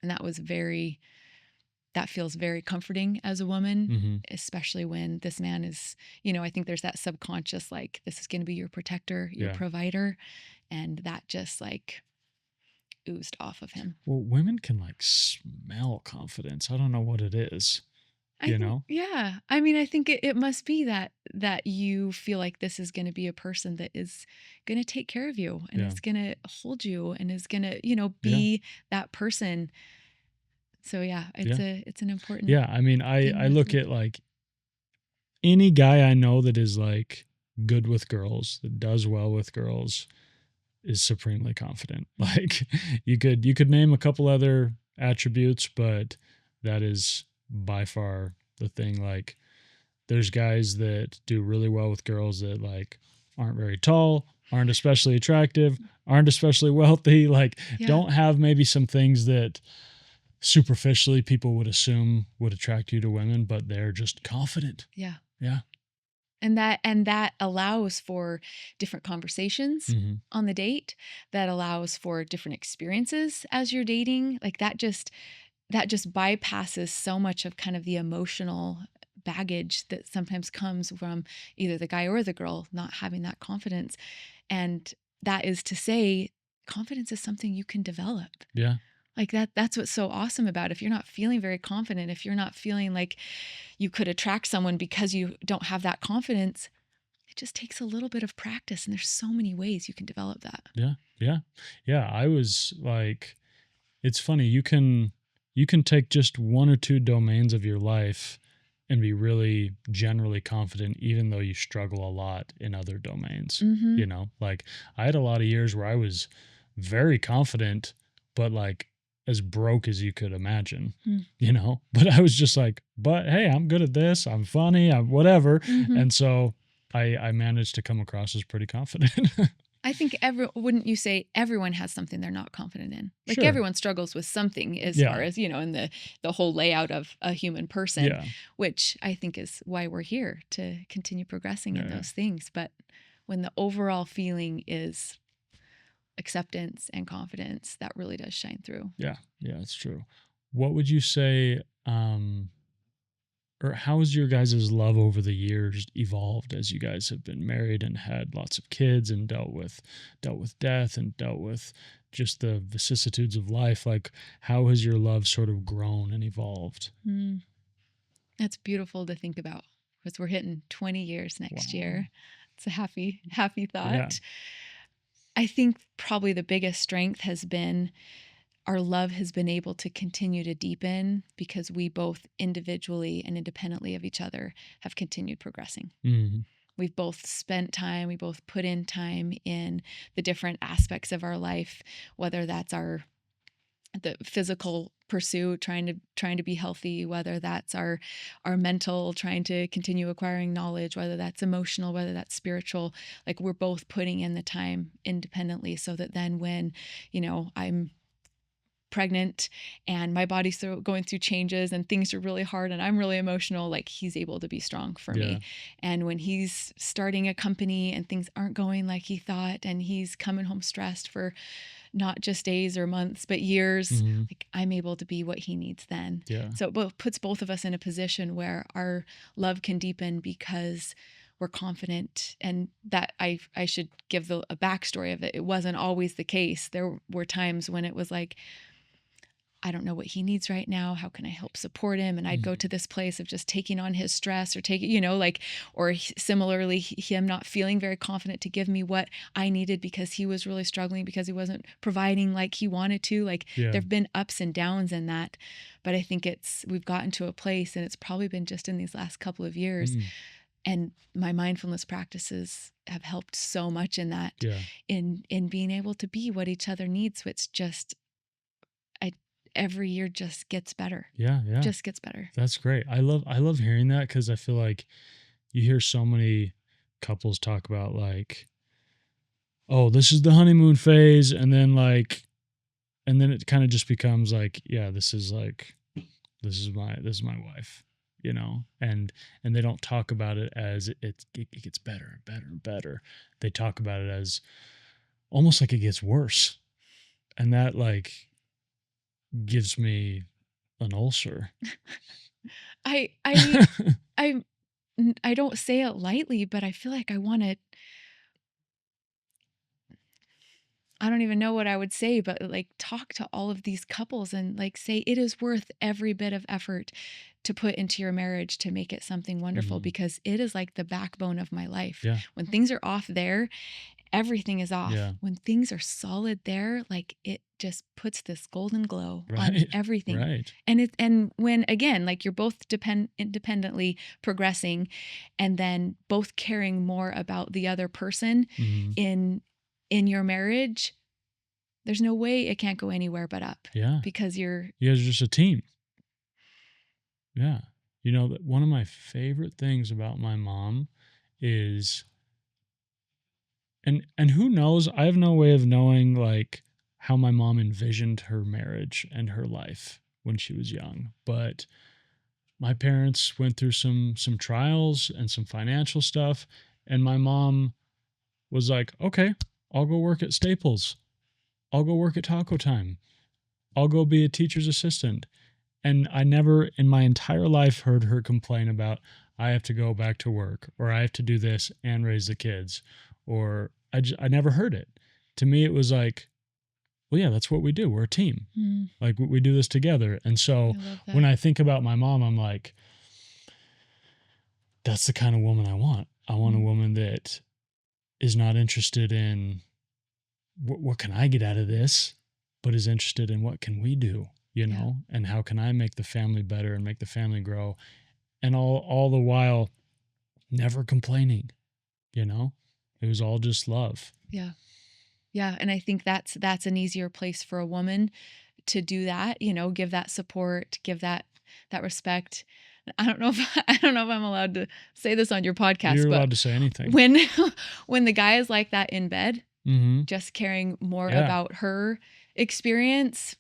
And that feels very comforting as a woman, especially when this man is, I think there's that subconscious, like, this is going to be your protector, your provider. And that just oozed off of him. Well, women can smell confidence. I don't know what it is. Yeah. I mean, I think it must be that you feel like this is going to be a person that is going to take care of you and is going to hold you and is going to, be that person. So it's an important. Yeah. I mean, I look at any guy I know that is good with girls, that does well with girls, is supremely confident. You could name a couple other attributes, but that is by far the thing. There's guys that do really well with girls that aren't very tall, aren't especially attractive, aren't especially wealthy, like Yeah. don't have maybe some things that superficially people would assume would attract you to women, but they're just confident. Yeah. Yeah. And that allows for different conversations Mm-hmm. on the date, that allows for different experiences as you're dating. Like that just bypasses so much of kind of the emotional baggage that sometimes comes from either the guy or the girl not having that confidence. And that is to say, confidence is something you can develop. Yeah. Like that's what's so awesome about it. If you're not feeling very confident, if you're not feeling like you could attract someone because you don't have that confidence, it just takes a little bit of practice. And there's so many ways you can develop that. Yeah. Yeah. Yeah. I was like, it's funny, you can take just one or two domains of your life and be really generally confident, even though you struggle a lot in other domains. Mm-hmm. You know, like I had a lot of years where I was very confident, but like as broke as you could imagine, you know, but I was just like, but hey, I'm good at this. I'm funny. I'm whatever. Mm-hmm. And so I managed to come across as pretty confident. I think wouldn't you say everyone has something they're not confident in? Like Sure. everyone struggles with something as far as, in the whole layout of a human person, which I think is why we're here, to continue progressing in those things. But when the overall feeling is acceptance and confidence, that really does shine through. Yeah. Yeah, it's true. What would you say, or how has your guys' love over the years evolved as you guys have been married and had lots of kids and dealt with death and dealt with just the vicissitudes of life? Like, how has your love sort of grown and evolved? That's beautiful to think about, because we're hitting 20 years next year. It's a happy thought. Yeah. I think probably the biggest strength has been our love has been able to continue to deepen because we both individually and independently of each other have continued progressing. Mm-hmm. We've both spent time, we both put in time in the different aspects of our life, whether that's the physical pursuit, trying to be healthy, whether that's our mental, trying to continue acquiring knowledge, whether that's emotional, whether that's spiritual. Like we're both putting in the time independently, so that then when, I'm pregnant and my body's going through changes and things are really hard and I'm really emotional, like he's able to be strong for me. And when he's starting a company and things aren't going like he thought and he's coming home stressed for not just days or months but years, like I'm able to be what he needs then. So it puts both of us in a position where our love can deepen because we're confident. And that I should give a backstory of it. It wasn't always the case. There were times when it was like, I don't know what he needs right now. How can I help support him? And I'd go to this place of just taking on his stress, or similarly, him not feeling very confident to give me what I needed because he was really struggling because he wasn't providing like he wanted to. Like there've been ups and downs in that, but I think we've gotten to a place, and it's probably been just in these last couple of years. And my mindfulness practices have helped so much in that, in being able to be what each other needs, which just, every year just gets better. Just gets better. That's great. I love hearing that, because I feel like you hear so many couples talk about like, oh, this is the honeymoon phase, and then it kind of just becomes like, yeah, this is my wife, and they don't talk about it as it gets better and better and better. They talk about it as almost like it gets worse, and that like gives me an ulcer. I don't say it lightly, but I feel like I want to, I don't even know what I would say, but like talk to all of these couples and like say it is worth every bit of effort to put into your marriage to make it something wonderful, because it is like the backbone of my life. When things are off there, everything is off. When things are solid there, like it just puts this golden glow on everything. And when, again, like you're both independently progressing and then both caring more about the other person in your marriage, there's no way it can't go anywhere but up. Because you guys are just a team. That one of my favorite things about my mom is and who knows? I have no way of knowing like how my mom envisioned her marriage and her life when she was young, but my parents went through some trials and some financial stuff, and my mom was like, "Okay, I'll go work at Staples. I'll go work at Taco Time. I'll go be a teacher's assistant." And I never in my entire life heard her complain about, I have to go back to work, or I have to do this and raise the kids, or I never heard it. To me, it was like, well, yeah, that's what we do. We're a team. Mm, Like we do this together. And so I love when that. I think about my mom, I'm like, that's the kind of woman I want. I want a Mm, woman that is not interested in what can I get out of this, but is interested in what can we do, yeah. and how can I make the family better and make the family grow, and all the while never complaining. It was all just love. Yeah. Yeah. And I think that's an easier place for a woman to do that, give that support, give that respect. I don't know if I don't know if I'm allowed to say this on your podcast, You're but allowed to say anything. when when the guy is like that in bed, Mm-hmm. just caring more Yeah. about her experience,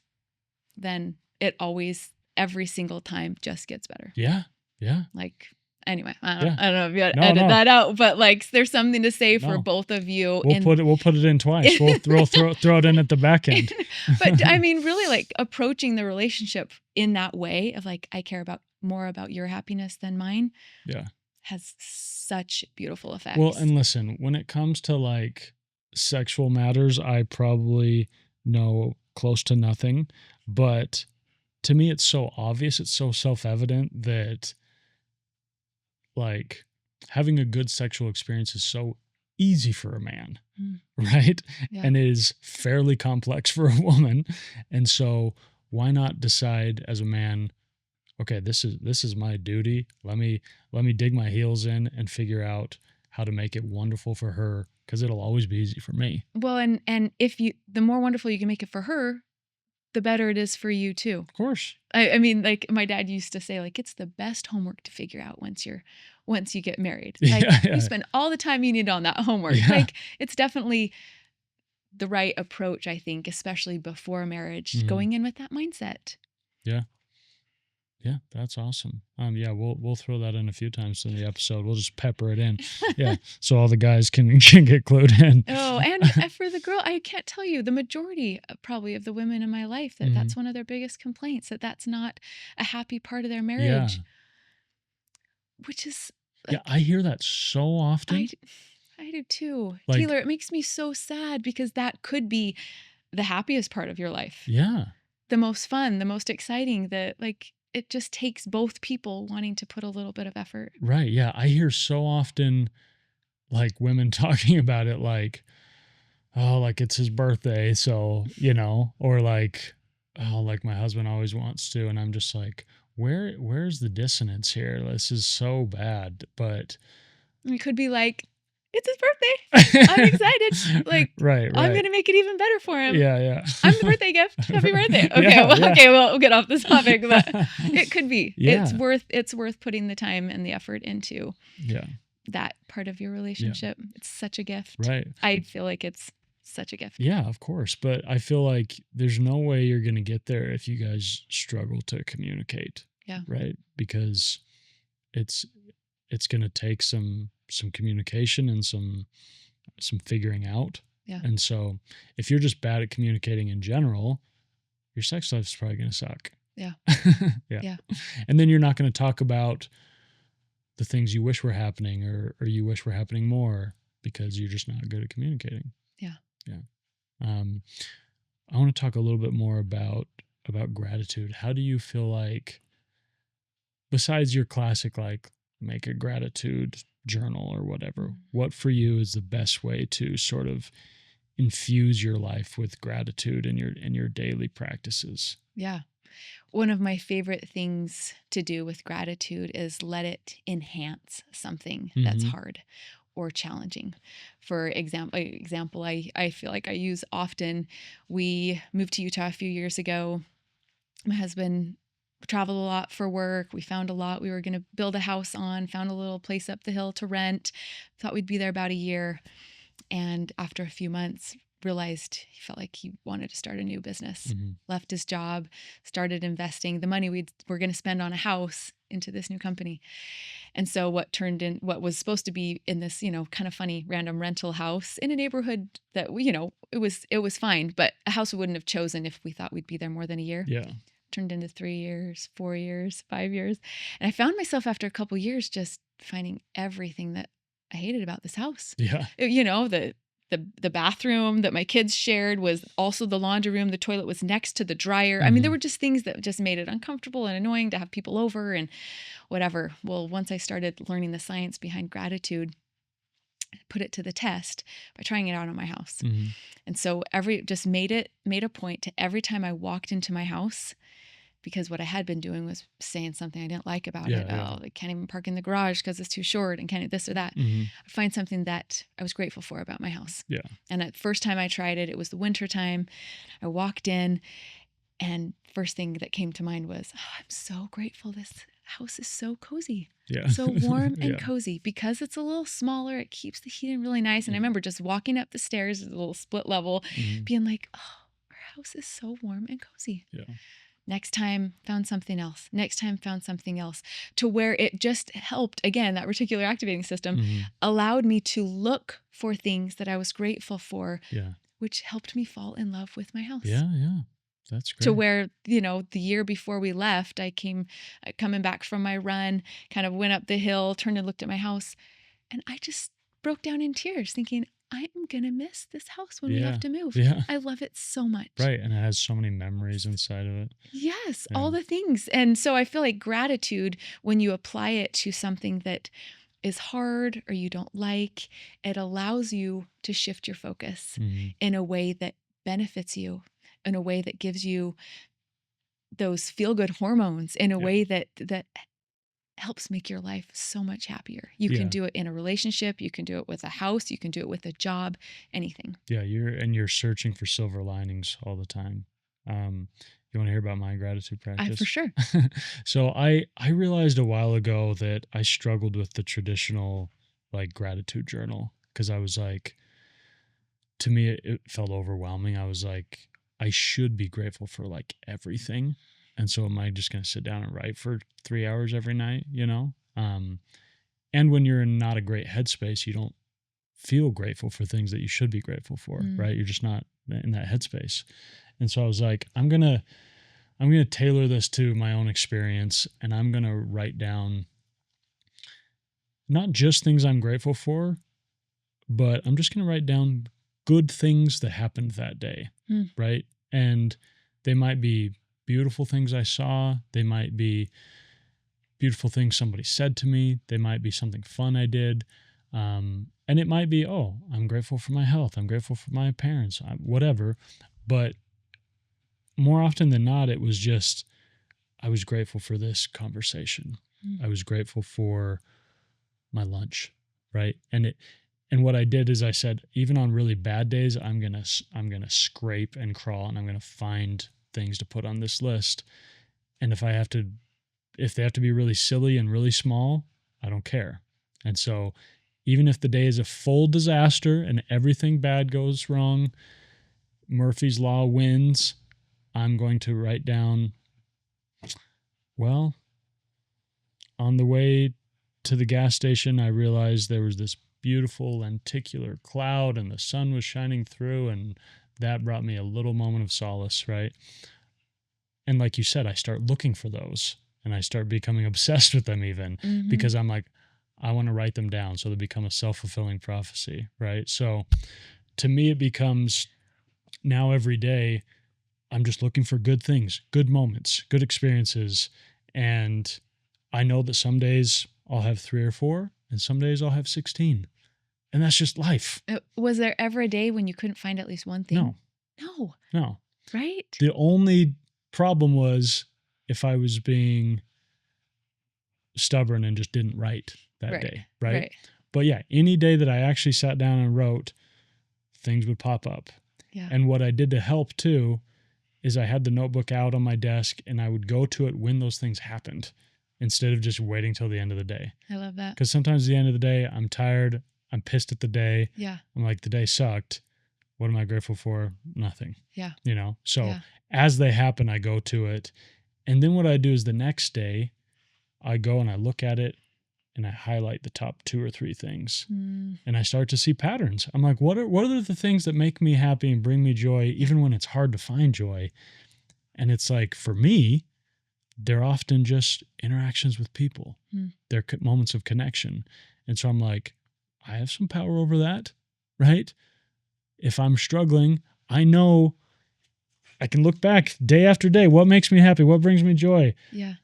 then it always every single time just gets better. Yeah. Yeah. Like anyway, I Yeah. don't know if you had to No, edit no. that out, but like there's something to say for No. both of you. We'll put it in twice. We'll throw it in at the back end. But I mean, really like approaching the relationship in that way of like, I care about more about your happiness than mine Yeah. has such beautiful effects. Well, and listen, when it comes to like sexual matters, I probably know close to nothing, but to me, it's so obvious, it's so self-evident that like having a good sexual experience is so easy for a man, Mm. right? Yeah. And is fairly complex for a woman. And so why not decide as a man, okay, this is my duty. Let me dig my heels in and figure out how to make it wonderful for her, because it'll always be easy for me. Well, and if the more wonderful you can make it for her, the better it is for you too. Of course. I mean, like my dad used to say, like it's the best homework to figure out once you get married. Like Yeah. you spend all the time you need on that homework. Yeah. Like it's definitely the right approach, I think, especially before marriage, Mhm. going in with that mindset. Yeah, that's awesome. Yeah, we'll throw that in a few times in the episode. We'll just pepper it in. Yeah, so all the guys can get clued in. Oh, and for the girl, I can't tell you the majority probably of the women in my life that's one of their biggest complaints, that's not a happy part of their marriage. Yeah. Which is Yeah, I hear that so often. I do too. Like- Taylor, it makes me so sad because that could be the happiest part of your life. Yeah. The most fun, the most exciting, it just takes both people wanting to put a little bit of effort. Right. Yeah. I hear so often like women talking about it like, oh, like it's his birthday. So, or like, oh, like my husband always wants to. And I'm just like, where's the dissonance here? This is so bad. But It could be like, it's his birthday. I'm excited. Like, right. I'm going to make it even better for him. Yeah. I'm the birthday gift. Happy birthday. Okay. Yeah. Okay. Well, we'll get off this topic, but it could be. Yeah. It's worth putting the time and the effort into. Yeah. That part of your relationship. Yeah. It's such a gift. Right. I feel like it's such a gift. Yeah, of course. But I feel like there's no way you're going to get there if you guys struggle to communicate. Yeah. Right. Because it's going to take some communication and some figuring out. Yeah. And so if you're just bad at communicating in general, your sex life is probably going to suck. Yeah. Yeah. And then you're not going to talk about the things you wish were happening or you wish were happening more because you're just not good at communicating. Yeah. I want to talk a little bit more about gratitude. How do you feel like, besides your classic, like make a gratitude journal or whatever, what for you is the best way to sort of infuse your life with gratitude in your daily practices? Yeah. One of my favorite things to do with gratitude is let it enhance something that's hard or challenging. For example, I feel like I use often, we moved to Utah a few years ago. My husband traveled a lot for work. We found a lot we were going to build a house on, found a little place up the hill to rent. Thought we'd be there about a year. And after a few months, realized he felt like he wanted to start a new business, left his job, started investing the money we're going to spend on a house into this new company. And so what was supposed to be in this, kind of funny random rental house in a neighborhood that it was fine, but a house we wouldn't have chosen if we thought we'd be there more than a year. Yeah. Turned into 3 years, 4 years, 5 years. And I found myself after a couple years just finding everything that I hated about this house. Yeah. The bathroom that my kids shared was also the laundry room. The toilet was next to the dryer. I mean, there were just things that just made it uncomfortable and annoying to have people over and whatever. Well, once I started learning the science behind gratitude, I put it to the test by trying it out on my house. And so just made a point to every time I walked into my house, because what I had been doing was saying something I didn't like about it. Yeah. Oh, I can't even park in the garage because it's too short and can't this or that. I'd find something that I was grateful for about my house. Yeah. And the first time I tried it, it was the winter time. I walked in and first thing that came to mind was, oh, I'm so grateful. This house is so cozy. Yeah. So warm and cozy. Because it's a little smaller, it keeps the heat in really nice. And I remember just walking up the stairs, a little split level, being like, oh, our house is so warm and cozy. Yeah. Next time, found something else. Next time, found something else, to where it just helped. Again, that reticular activating system allowed me to look for things that I was grateful for, which helped me fall in love with my house. Yeah, yeah. That's great. To where, the year before we left, coming back from my run, kind of went up the hill, turned and looked at my house, and I just broke down in tears thinking, I am going to miss this house when we have to move. Yeah. I love it so much. Right. And it has so many memories inside of it. Yes. All the things. And so I feel like gratitude, when you apply it to something that is hard or you don't like, it allows you to shift your focus in a way that benefits you, in a way that gives you those feel-good hormones, in a way that helps make your life so much happier. You can do it in a relationship. You can do it with a house. You can do it with a job, anything. Yeah. You're searching for silver linings all the time. You want to hear about my gratitude practice? For sure. So I realized a while ago that I struggled with the traditional gratitude journal, because I was like, to me, it felt overwhelming. I was like, I should be grateful for everything. And so am I just going to sit down and write for 3 hours every night, And when you're in not a great headspace, you don't feel grateful for things that you should be grateful for, right? You're just not in that headspace. And so I was like, I'm going to tailor this to my own experience, and I'm going to write down not just things I'm grateful for, but I'm just going to write down good things that happened that day, right? And they might be beautiful things I saw. They might be beautiful things somebody said to me. They might be something fun I did. And it might be, oh, I'm grateful for my health. I'm grateful for my parents, whatever. But more often than not, it was just, I was grateful for this conversation. I was grateful for my lunch, right? And what I did is I said, even on really bad days, I'm gonna scrape and crawl, and I'm gonna find things to put on this list. And if they have to be really silly and really small, I don't care. And so even if the day is a full disaster and everything bad goes wrong, Murphy's Law wins, I'm going to write down, well, on the way to the gas station, I realized there was this beautiful lenticular cloud and the sun was shining through, and that brought me a little moment of solace, right? And like you said, I start looking for those, and I start becoming obsessed with them even, because I'm like, I want to write them down so they become a self-fulfilling prophecy, right? So to me, it becomes now every day, I'm just looking for good things, good moments, good experiences. And I know that some days I'll have 3 or 4, and some days I'll have 16. And that's just life. Was there ever a day when you couldn't find at least one thing? No. Right? The only problem was if I was being stubborn and just didn't write that day, right? But yeah, any day that I actually sat down and wrote, things would pop up. Yeah. And what I did to help too is I had the notebook out on my desk, and I would go to it when those things happened, instead of just waiting till the end of the day. I love that. Because sometimes at the end of the day, I'm tired, I'm pissed at the day. Yeah. I'm like, the day sucked. What am I grateful for? Nothing. Yeah. So Yeah. as they happen, I go to it. And then what I do is the next day I go and I look at it and I highlight the top 2 or 3 things. And I start to see patterns. I'm like, what are the things that make me happy and bring me joy, even when it's hard to find joy? And it's like, for me, they're often just interactions with people. They're moments of connection. And so I'm like, I have some power over that, right? If I'm struggling, I know I can look back day after day. What makes me happy? What brings me joy? Yeah.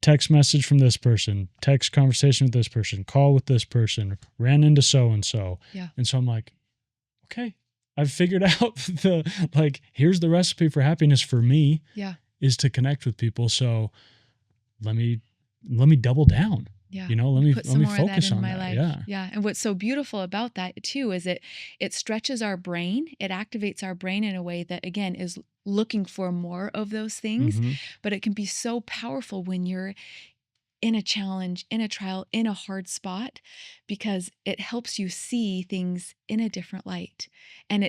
Text message from this person, text conversation with this person, call with this person, ran into so-and-so. Yeah. And so I'm like, okay, I've figured out here's the recipe for happiness for me. Yeah. Is to connect with people. So let me double down. Yeah. Let me put some more focus of that in on my that. life. Yeah. Yeah. And what's so beautiful about that too is it stretches our brain. It activates our brain in a way that, again, is looking for more of those things. Mm-hmm. But it can be so powerful when you're in a challenge, in a trial, in a hard spot, because it helps you see things in a different light. And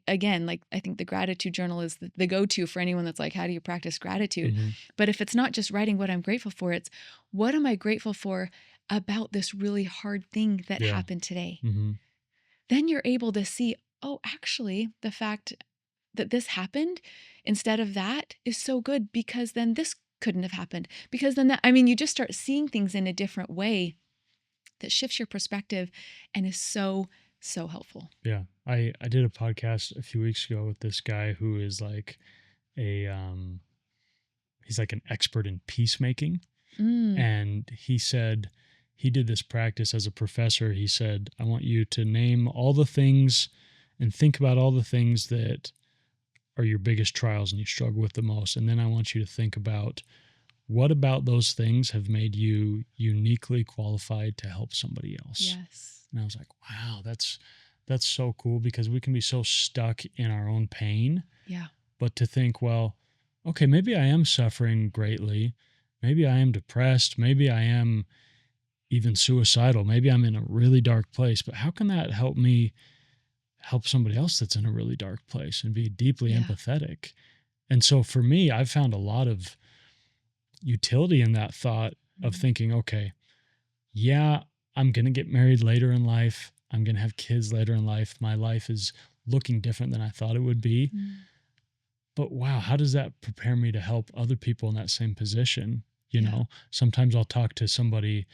again, like, I think the gratitude journal is the go-to for anyone that's like, how do you practice gratitude? Mm-hmm. But if it's not just writing what I'm grateful for, it's what am I grateful for about this really hard thing that happened today? Mm-hmm. Then you're able to see, oh, actually, the fact that this happened instead of that is so good, because then this couldn't have happened, because then you just start seeing things in a different way that shifts your perspective and is so, so helpful. Yeah. I did a podcast a few weeks ago with this guy who is like he's like an expert in peacemaking. And he said he did this practice as a professor. He said, I want you to name all the things and think about all the things that are your biggest trials and you struggle with the most. And then I want you to think about what about those things have made you uniquely qualified to help somebody else. Yes. And I was like, wow, that's so cool, because we can be so stuck in our own pain. Yeah. But to think, well, okay, maybe I am suffering greatly. Maybe I am depressed. Maybe I am even suicidal. Maybe I'm in a really dark place. But how can that help me help somebody else that's in a really dark place and be deeply empathetic? And so for me, I've found a lot of utility in that thought of thinking, okay, yeah, I'm going to get married later in life. I'm going to have kids later in life. My life is looking different than I thought it would be. But wow, how does that prepare me to help other people in that same position? Sometimes I'll talk to somebody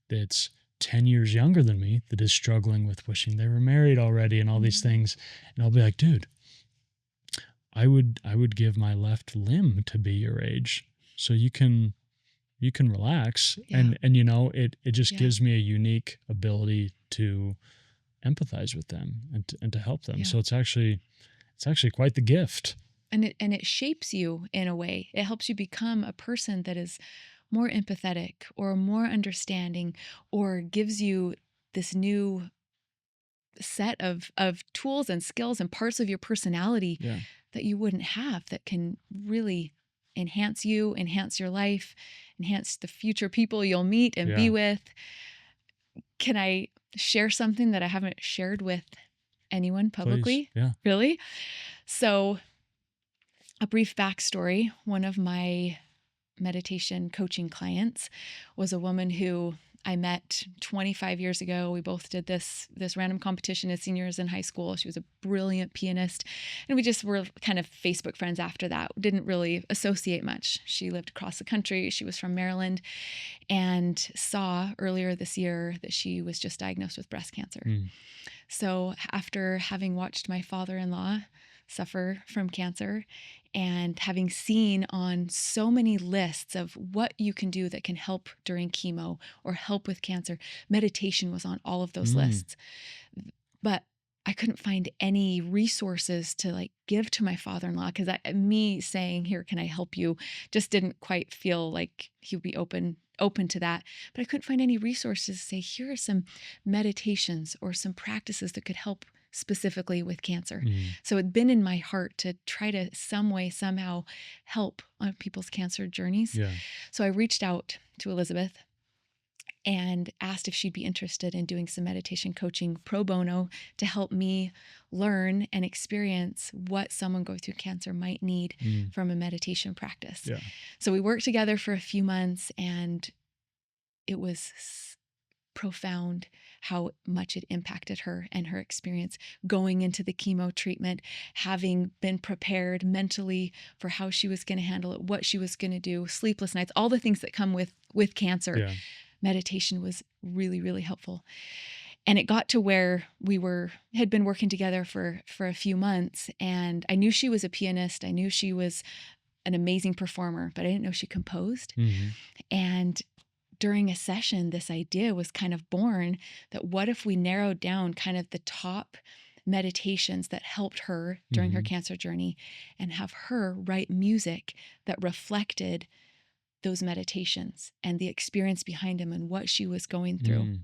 that's 10 years younger than me that is struggling with wishing they were married already and all these things. And I'll be like, dude, I would give my left limb to be your age so you can relax. And it just gives me a unique ability to empathize with them and to help them. So it's actually quite the gift. And it shapes you in a way. It helps you become a person that is more empathetic or more understanding, or gives you this new set of tools and skills and parts of your personality that you wouldn't have, that can really enhance you, enhance your life, enhance the future people you'll meet and be with. Can I share something that I haven't shared with anyone publicly? Please. Yeah. Really? So, a brief backstory. One of my meditation coaching clients was a woman who I met 25 years ago. We both did this random competition as seniors in high school. She was a brilliant pianist, and we just were kind of Facebook friends after that. Didn't really associate much. She lived across the country. She was from Maryland, and saw earlier this year that she was just diagnosed with breast cancer. So after having watched my father-in-law suffer from cancer, and having seen on so many lists of what you can do that can help during chemo or help with cancer, meditation was on all of those lists. But I couldn't find any resources to give to my father-in-law, because me saying, here, can I help you, just didn't quite feel like he would be open to that. But I couldn't find any resources to say, here are some meditations or some practices that could help specifically with cancer. So it'd been in my heart to try to some way, somehow help on people's cancer journeys. So I reached out to Elizabeth and asked if she'd be interested in doing some meditation coaching pro bono to help me learn and experience what someone going through cancer might need Mm. from a meditation practice. Yeah. So we worked together for a few months, and it was profound how much it impacted her and her experience going into the chemo treatment, having been prepared mentally for how she was going to handle it, what she was going to do, sleepless nights, all the things that come with cancer. Yeah. Meditation was really, really helpful. And it got to where we had been working together for a few months, and I knew she was a pianist. I knew she was an amazing performer, but I didn't know she composed. Mm-hmm. And during a session, this idea was kind of born that what if we narrowed down kind of the top meditations that helped her during her Mm-hmm. cancer journey and have her write music that reflected those meditations and the experience behind them and what she was going through, Mm.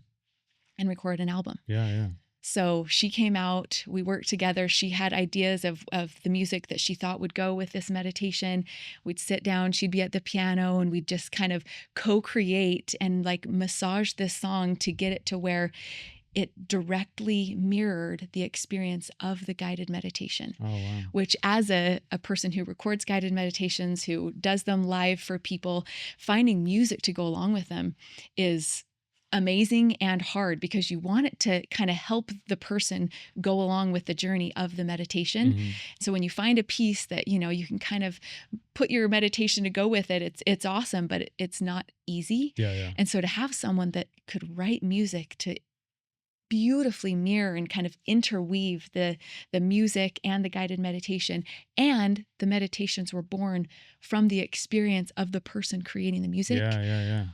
and record an album. Yeah. So she came out, we worked together. She had ideas of the music that she thought would go with this meditation. We'd sit down, she'd be at the piano, and we'd just kind of co-create and like massage this song to get it to where it directly mirrored the experience of the guided meditation. Oh, wow. Which, as a person who records guided meditations, who does them live for people, finding music to go along with them is amazing and hard, because you want it to kind of help the person go along with the journey of the meditation. Mm-hmm. So when you find a piece that, you can kind of put your meditation to go with it, it's awesome, but it's not easy. Yeah. And so to have someone that could write music to beautifully mirror and kind of interweave the music and the guided meditation, and the meditations were born from the experience of the person creating the music, Yeah.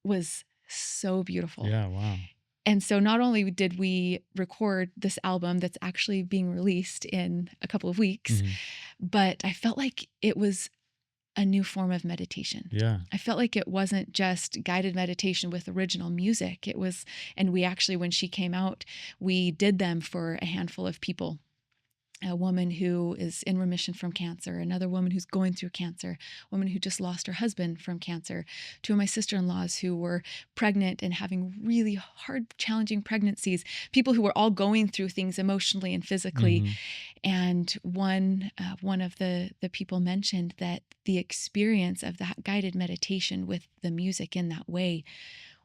was so beautiful. Yeah. Wow. And so not only did we record this album that's actually being released in a couple of weeks, Mm-hmm. but I felt like it was a new form of meditation. Yeah. I felt like it wasn't just guided meditation with original music. It was, and we actually, when she came out, we did them for a handful of people. A woman who is in remission from cancer, another woman who's going through cancer, a woman who just lost her husband from cancer, two of my sister-in-laws who were pregnant and having really hard, challenging pregnancies, people who were all going through things emotionally and physically. Mm-hmm. And one of the people mentioned that the experience of that guided meditation with the music in that way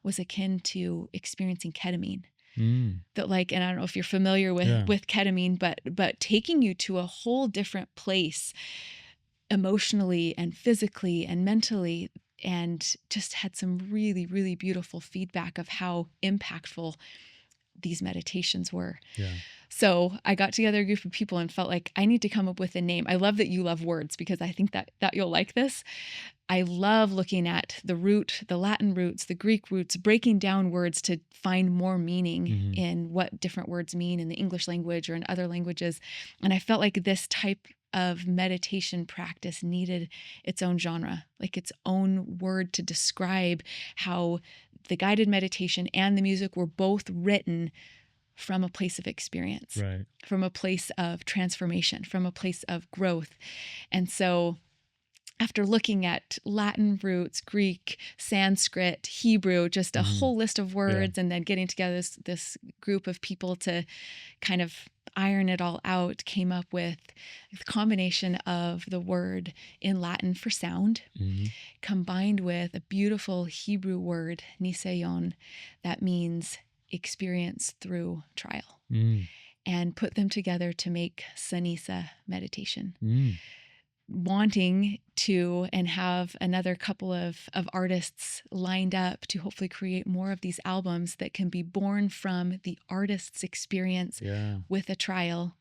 was akin to experiencing ketamine. Mm. That, like, and I don't know if you're familiar with ketamine, but taking you to a whole different place emotionally and physically and mentally, and just had some really, really beautiful feedback of how impactful these meditations were. Yeah. So I got together a group of people and felt like I need to come up with a name. I love that you love words, because I think that you'll like this. I love looking at the root, the Latin roots, the Greek roots, breaking down words to find more meaning Mm-hmm. in what different words mean in the English language or in other languages. And I felt like this type of meditation practice needed its own genre, like its own word to describe how the guided meditation and the music were both written from a place of experience, Right. from a place of transformation, from a place of growth. And so after looking at Latin roots, Greek, Sanskrit, Hebrew, just a Mm-hmm. whole list of words, and then getting together this group of people to kind of iron it all out, came up with the combination of the word in Latin for sound, Mm-hmm. combined with a beautiful Hebrew word, nisayon, that means experience through trial, Mm. and put them together to make Sanisa meditation. Mm. Wanting to, and have another couple of artists lined up to hopefully create more of these albums that can be born from the artist's experience Yeah. with a trial,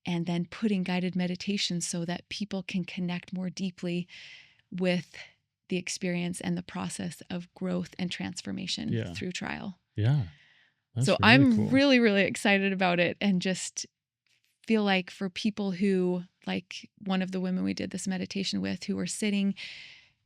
and then putting guided meditation so that people can connect more deeply with the experience and the process of growth and transformation Yeah. through trial. Yeah. That's So really I'm cool. really, really excited about it, and just feel like for people who, like one of the women we did this meditation with, who were sitting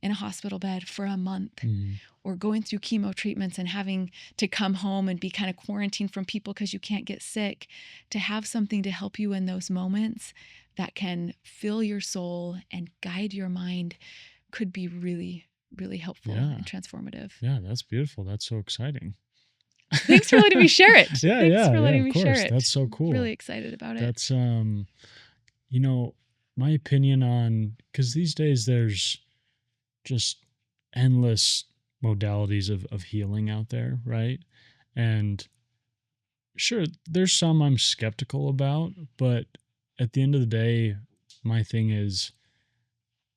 in a hospital bed for a month, Mm-hmm. or going through chemo treatments and having to come home and be kind of quarantined from people because you can't get sick, to have something to help you in those moments that can fill your soul and guide your mind, could be really, really helpful Yeah. and transformative. Yeah, that's beautiful. That's so exciting. Thanks for letting me share it. Yeah, Thanks for yeah, letting of me share course. it. That's so cool. Really excited about it. That's you know, my opinion on, because these days there's just endless modalities of healing out there, right? And sure, there's some I'm skeptical about, but at the end of the day, my thing is,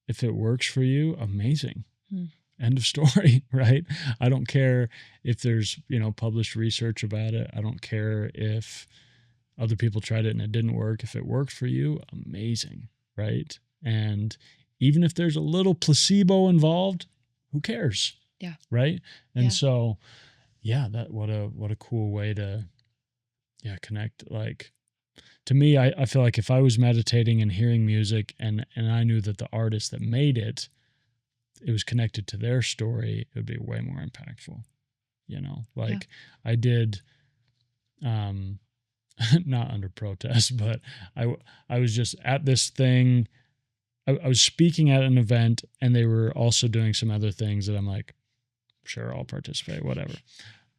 if it works for you, amazing. End of story, right? I don't care if there's, published research about it. I don't care if other people tried it and it didn't work. If it worked for you, amazing, right? And even if there's a little placebo involved, who cares? Yeah. Right? And Yeah. so, yeah, what a cool way to connect. Like, to me, I feel like if I was meditating and hearing music and I knew that the artist that made it was connected to their story, it would be way more impactful. I did, not under protest, but I was just at this thing. I was speaking at an event and they were also doing some other things that I'm like, sure, I'll participate, whatever.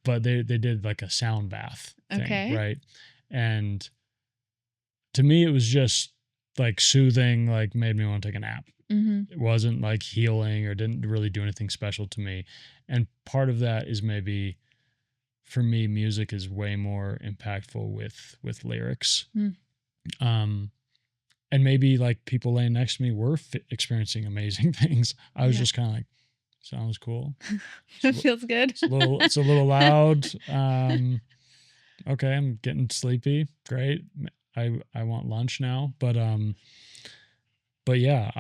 But they did like a sound bath thing, Okay. right? And to me, it was just like soothing, like made me want to take a nap. It wasn't like healing or didn't really do anything special to me. And part of that is maybe, for me, music is way more impactful with lyrics. And maybe like people laying next to me were experiencing amazing things. I was just kind of like, sounds cool. That feels good. It's a little loud. Okay, I'm getting sleepy. Great. I want lunch now. But yeah,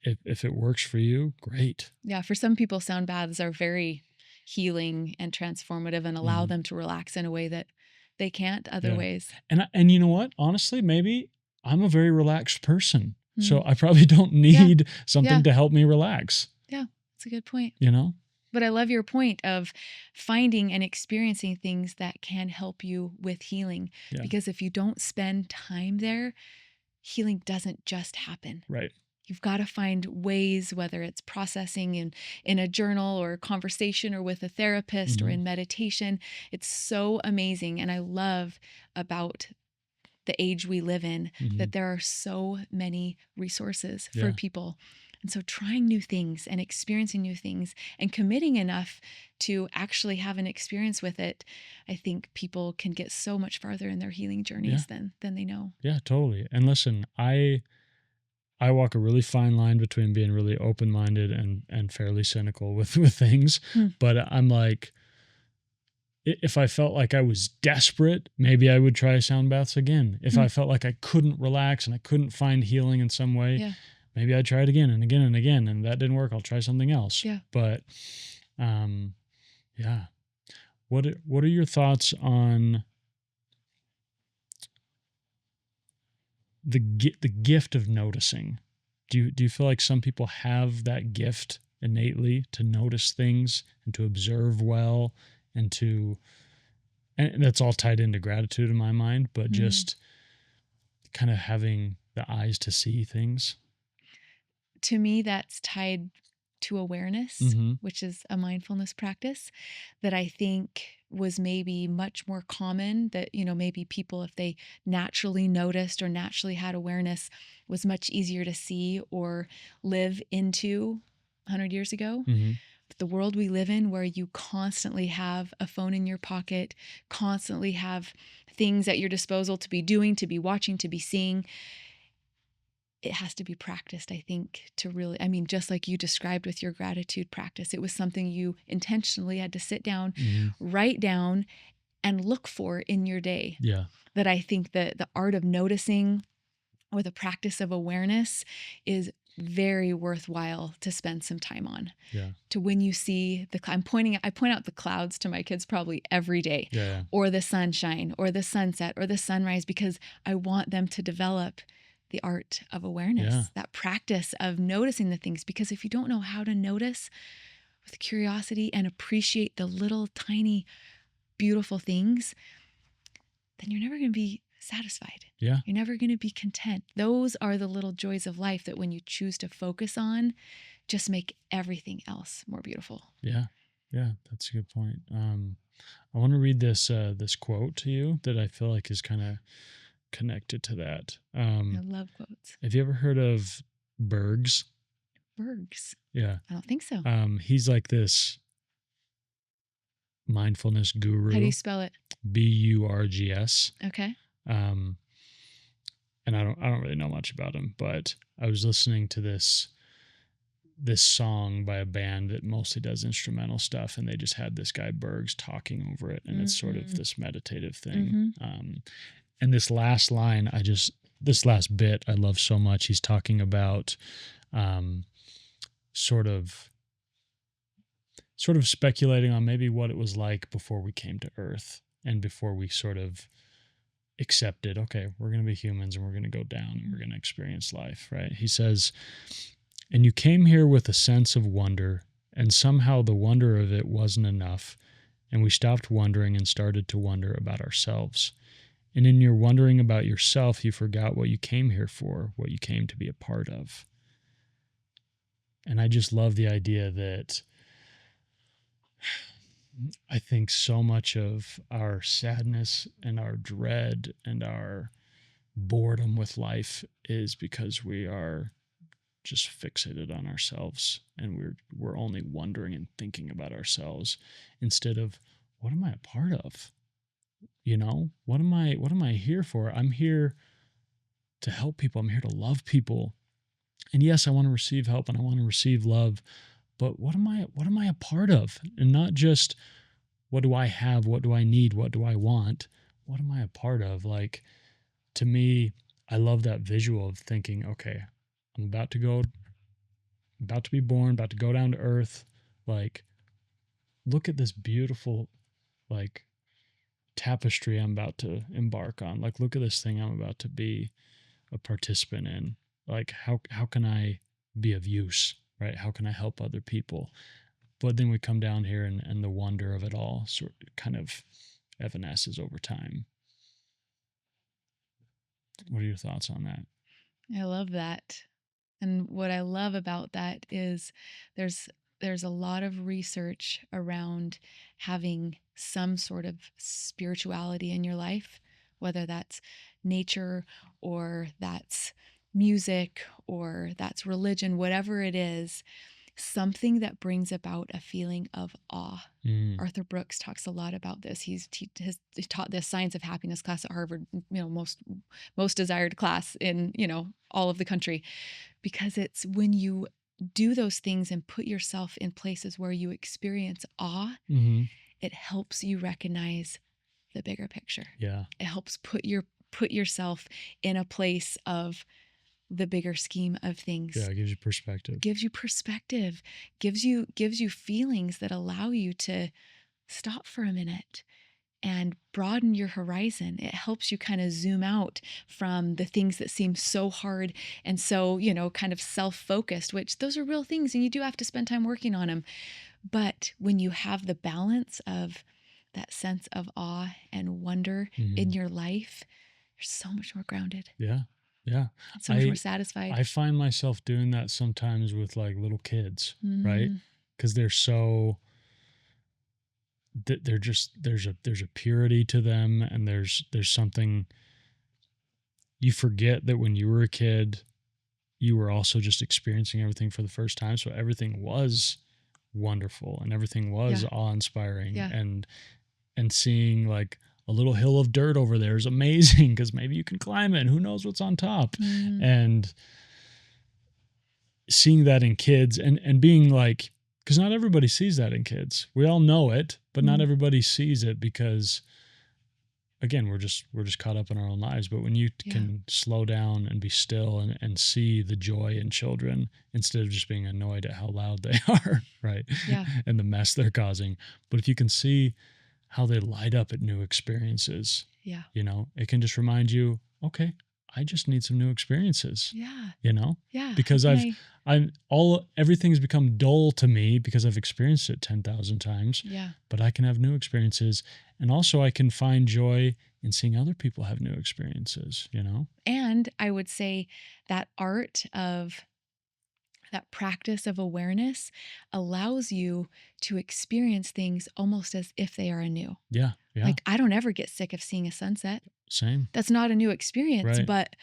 if it works for you, great. Yeah, for some people, sound baths are very healing and transformative and allow them to relax in a way that they can't other ways. And you know what? Honestly, maybe I'm a very relaxed person. So I probably don't need something to help me relax. Yeah, that's a good point. But I love your point of finding and experiencing things that can help you with healing. Yeah. Because if you don't spend time there, healing doesn't just happen. Right. You've got to find ways, whether it's processing in a journal or a conversation or with a therapist or in meditation. It's so amazing. And I love about the age we live in that there are so many resources for people. And so trying new things and experiencing new things and committing enough to actually have an experience with it, I think people can get so much farther in their healing journeys than they know. Yeah, totally. And listen, I walk a really fine line between being really open-minded and fairly cynical with things. But I'm like, if I felt like I was desperate, maybe I would try sound baths again. If I felt like I couldn't relax and I couldn't find healing in some way, maybe I'd try it again and again and again. And that didn't work, I'll try something else. Yeah. But, what are your thoughts on the gift of noticing? Do you feel like some people have that gift innately to notice things and to observe well and that's all tied into gratitude in my mind, but just kind of having the eyes to see things? To me, that's tied to awareness, which is a mindfulness practice that I think was maybe much more common, that, maybe people, if they naturally noticed or naturally had awareness, was much easier to see or live into 100 years ago. But the world we live in, where you constantly have a phone in your pocket, constantly have things at your disposal to be doing, to be watching, to be seeing, it has to be practiced, I think, to really, just like you described with your gratitude practice, it was something you intentionally had to sit down, write down, and look for in your day. Yeah. That I think that the art of noticing or the practice of awareness is very worthwhile to spend some time on. Yeah. To when you see I point out the clouds to my kids probably every day. Yeah. Or the sunshine or the sunset or the sunrise, because I want them to develop the art of awareness, that practice of noticing the things. Because if you don't know how to notice with curiosity and appreciate the little tiny beautiful things, then you're never going to be satisfied. Yeah. You're never going to be content. Those are the little joys of life that when you choose to focus on, just make everything else more beautiful. Yeah. Yeah. That's a good point. I want to read this quote to you that I feel like is kind of connected to that. I love quotes. Have you ever heard of Bergs? Bergs. Yeah. I don't think so. He's like this mindfulness guru. How do you spell it? Burgs. Okay. And I don't really know much about him, but I was listening to this song by a band that mostly does instrumental stuff, and they just had this guy Bergs talking over it, and it's sort of this meditative thing. And this last line, this last bit I love so much. He's talking about sort of speculating on maybe what it was like before we came to Earth and before we sort of accepted, okay, we're going to be humans and we're going to go down and we're going to experience life, right? He says, and you came here with a sense of wonder, and somehow the wonder of it wasn't enough, and we stopped wondering and started to wonder about ourselves. And in your wondering about yourself, you forgot what you came here for, what you came to be a part of. And I just love the idea that I think so much of our sadness and our dread and our boredom with life is because we are just fixated on ourselves, and we're only wondering and thinking about ourselves instead of, what am I a part of? You know, what am I here for? I'm here to help people. I'm here to love people. And yes, I want to receive help and I want to receive love, but what am I a part of? And not just, what do I have? What do I need? What do I want? What am I a part of? Like, to me, I love that visual of thinking, okay, I'm about to be born, about to go down to earth. Like, look at this beautiful, like, tapestry I'm about to embark on. Like, look at this thing I'm about to be a participant in. Like, how can I be of use, right? How can I help other people? But then we come down here and the wonder of it all sort of kind of evanesces over time. What are your thoughts on that? I love that. And what I love about that is there's a lot of research around having some sort of spirituality in your life, whether that's nature or that's music or that's religion, whatever it is, something that brings about a feeling of awe. Arthur Brooks talks a lot about this. He taught this Science of Happiness class at Harvard, most desired class in, all of the country, because it's when you do those things and put yourself in places where you experience awe, it helps you recognize the bigger picture. Yeah. It helps put yourself in a place of the bigger scheme of things. Yeah, it gives you perspective. Gives you feelings that allow you to stop for a minute and broaden your horizon. It helps you kind of zoom out from the things that seem so hard and so, kind of self-focused, which those are real things and you do have to spend time working on them. But when you have the balance of that sense of awe and wonder in your life, you're so much more grounded. Yeah. Yeah. So much more satisfied. I find myself doing that sometimes with like little kids, right? Because they're so, they're just, there's a purity to them, and there's something, you forget that when you were a kid, you were also just experiencing everything for the first time. So everything was wonderful and everything was awe-inspiring, and seeing like a little hill of dirt over there is amazing because maybe you can climb it and who knows what's on top. And seeing that in kids and being like, because not everybody sees that in kids. We all know it, but not everybody sees it because, again, we're just caught up in our own lives. But when you can slow down and be still and see the joy in children instead of just being annoyed at how loud they are, right? Yeah. And the mess they're causing. But if you can see how they light up at new experiences, it can just remind you, okay, I just need some new experiences. Yeah. Because everything's become dull to me because I've experienced it 10,000 times. Yeah. But I can have new experiences, and also I can find joy in seeing other people have new experiences, And I would say that art of that practice of awareness allows you to experience things almost as if they are anew. Yeah. Yeah. Like, I don't ever get sick of seeing a sunset. Same. That's not a new experience, Right. but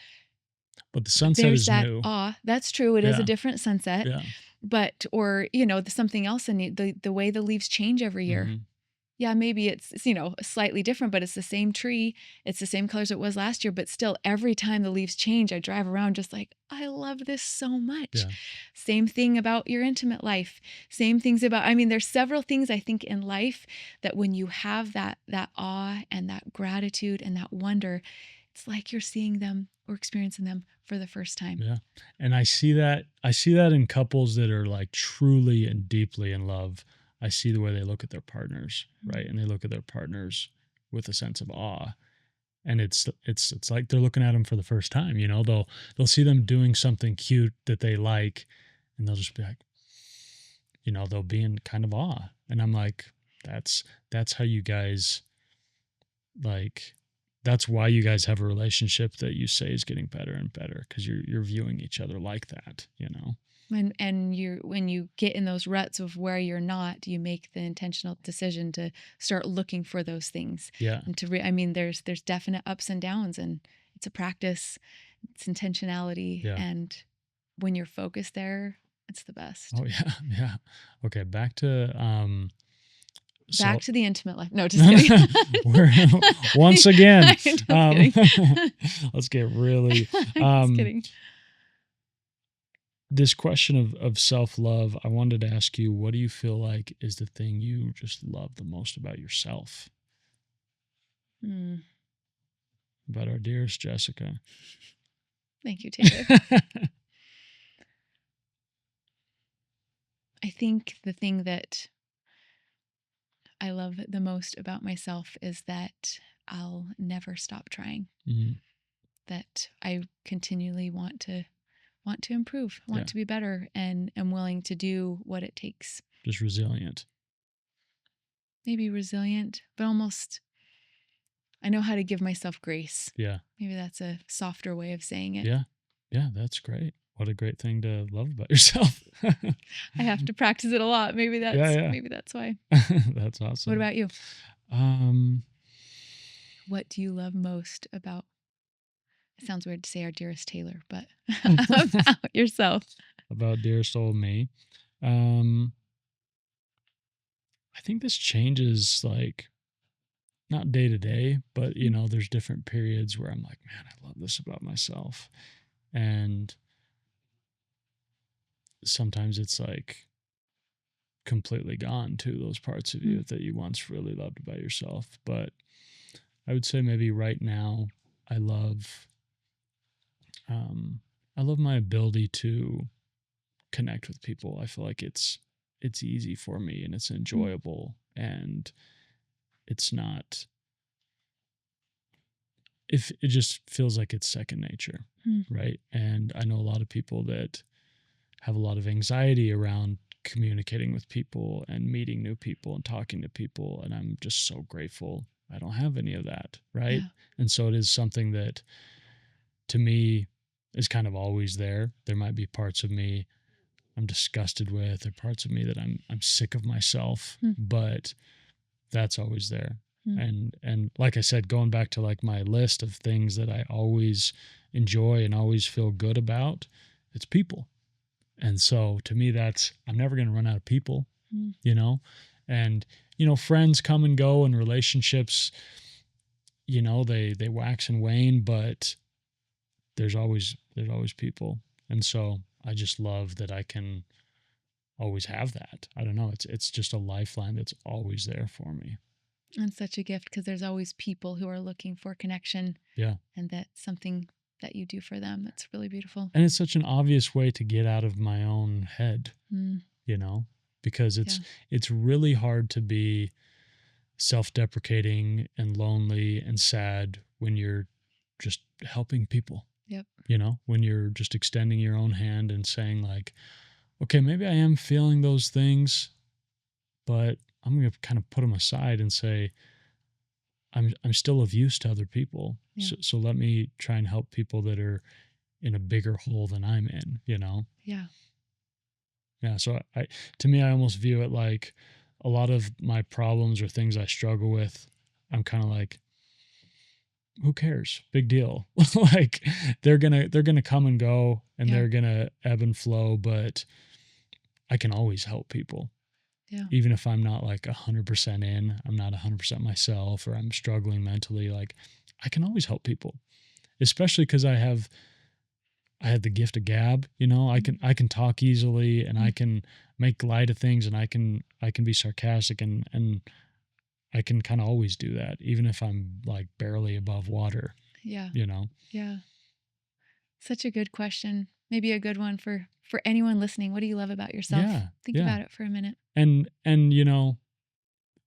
But the sunset there's is that new. awe. That's true. It is a Yeah. different sunset. Yeah. But, or, something else in the way the leaves change every year. Mhm. Yeah, maybe it's slightly different, but it's the same tree. It's the same colors it was last year, but still every time the leaves change, I drive around just like, I love this so much. Yeah. Same thing about your intimate life. Same things about, I mean, there's several things I think in life that when you have that awe and that gratitude and that wonder, it's like you're seeing them or experiencing them for the first time. Yeah. And I see that in couples that are like truly and deeply in love. I see the way they look at their partners, right? And they look at their partners with a sense of awe. And it's like they're looking at them for the first time, they'll see them doing something cute that they like, and they'll just be like, they'll be in kind of awe. And I'm like, that's how you guys, like, that's why you guys have a relationship that you say is getting better and better, because you're viewing each other like that. And when you get in those ruts of where you're not, you make the intentional decision to start looking for those things. Yeah. And there's definite ups and downs, and it's a practice. It's intentionality. Yeah. And when you're focused there, it's the best. Oh yeah. Yeah. Okay. Back to the intimate life. No, just kidding. We're once again. Kidding. Let's get really. Just kidding. This question of self-love, I wanted to ask you, what do you feel like is the thing you just love the most about yourself? About our dearest Jesika. Thank you, Taylor. I think the thing that I love the most about myself is that I'll never stop trying. Mm-hmm. That I continually want to improve, want to be better, and am willing to do what it takes. Just resilient. Maybe resilient, but almost, I know how to give myself grace. Yeah. Maybe that's a softer way of saying it. Yeah. Yeah, that's great. What a great thing to love about yourself. I have to practice it a lot. Maybe that's why. That's awesome. What about you? What do you love most about? It sounds weird to say our dearest Taylor, but about yourself. About dearest old me. I think this changes, like, not day to day, but there's different periods where I'm like, man, I love this about myself. And sometimes it's like completely gone too, those parts of you that you once really loved about yourself. But I would say maybe right now I love my ability to connect with people. I feel like it's easy for me, and it's enjoyable, and it's not, if it just feels like it's second nature, right? And I know a lot of people that have a lot of anxiety around communicating with people and meeting new people and talking to people, and I'm just so grateful I don't have any of that, right? Yeah. And so it is something that, to me, is kind of always there. There might be parts of me I'm disgusted with, or parts of me that I'm sick of myself, but that's always there. And like I said, going back to like my list of things that I always enjoy and always feel good about, it's people. And so to me, I'm never going to run out of people, and, friends come and go, and relationships, they wax and wane, but there's always people. And so I just love that I can always have that. I don't know. It's just a lifeline that's always there for me. And such a gift, because there's always people who are looking for connection. Yeah. And that's something that you do for them. That's really beautiful. And it's such an obvious way to get out of my own head, because it's really hard to be self-deprecating and lonely and sad when you're just helping people. Yep. When you're just extending your own hand and saying like, okay, maybe I am feeling those things, but I'm going to kind of put them aside and say, I'm still of use to other people. Yeah. So let me try and help people that are in a bigger hole than I'm in, Yeah. Yeah. So to me, I almost view it like a lot of my problems or things I struggle with. I'm kind of like, who cares? Big deal. Like they're gonna come and go, and Yeah. they're gonna ebb and flow, but I can always help people. Yeah. Even if I'm not like 100% in, I'm not 100% myself, or I'm struggling mentally, like I can always help people. Especially because I had the gift of gab, I can talk easily, and I Mm. can make light of things, and I can be sarcastic, and I can kind of always do that, even if I'm like barely above water, Yeah. you know? Yeah. Such a good question. Maybe a good one for anyone listening. What do you love about yourself? Yeah. Think Yeah. about it for a minute. And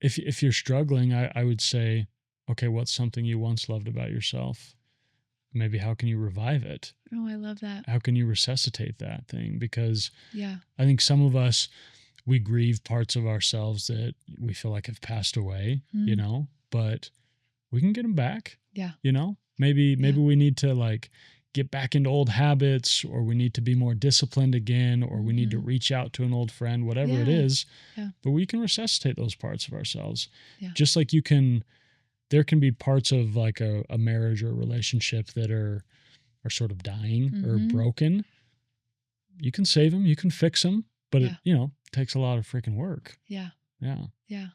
if you're struggling, I would say, okay, what's something you once loved about yourself? Maybe how can you revive it? Oh, I love that. How can you resuscitate that thing? Because Yeah. I think some of us, we grieve parts of ourselves that we feel like have passed away, Mm. but we can get them back, Yeah. maybe Yeah. we need to like get back into old habits, or we need to be more disciplined again, or we need to Mhm. reach out to an old friend, whatever it Yeah. is. Yeah. But we can resuscitate those parts of ourselves. Yeah. Just like there can be parts of like a marriage or a relationship that are sort of dying or Mhm. broken. You can save them, you can fix them, but it, Yeah. takes a lot of freaking work. Yeah. Yeah. Yeah.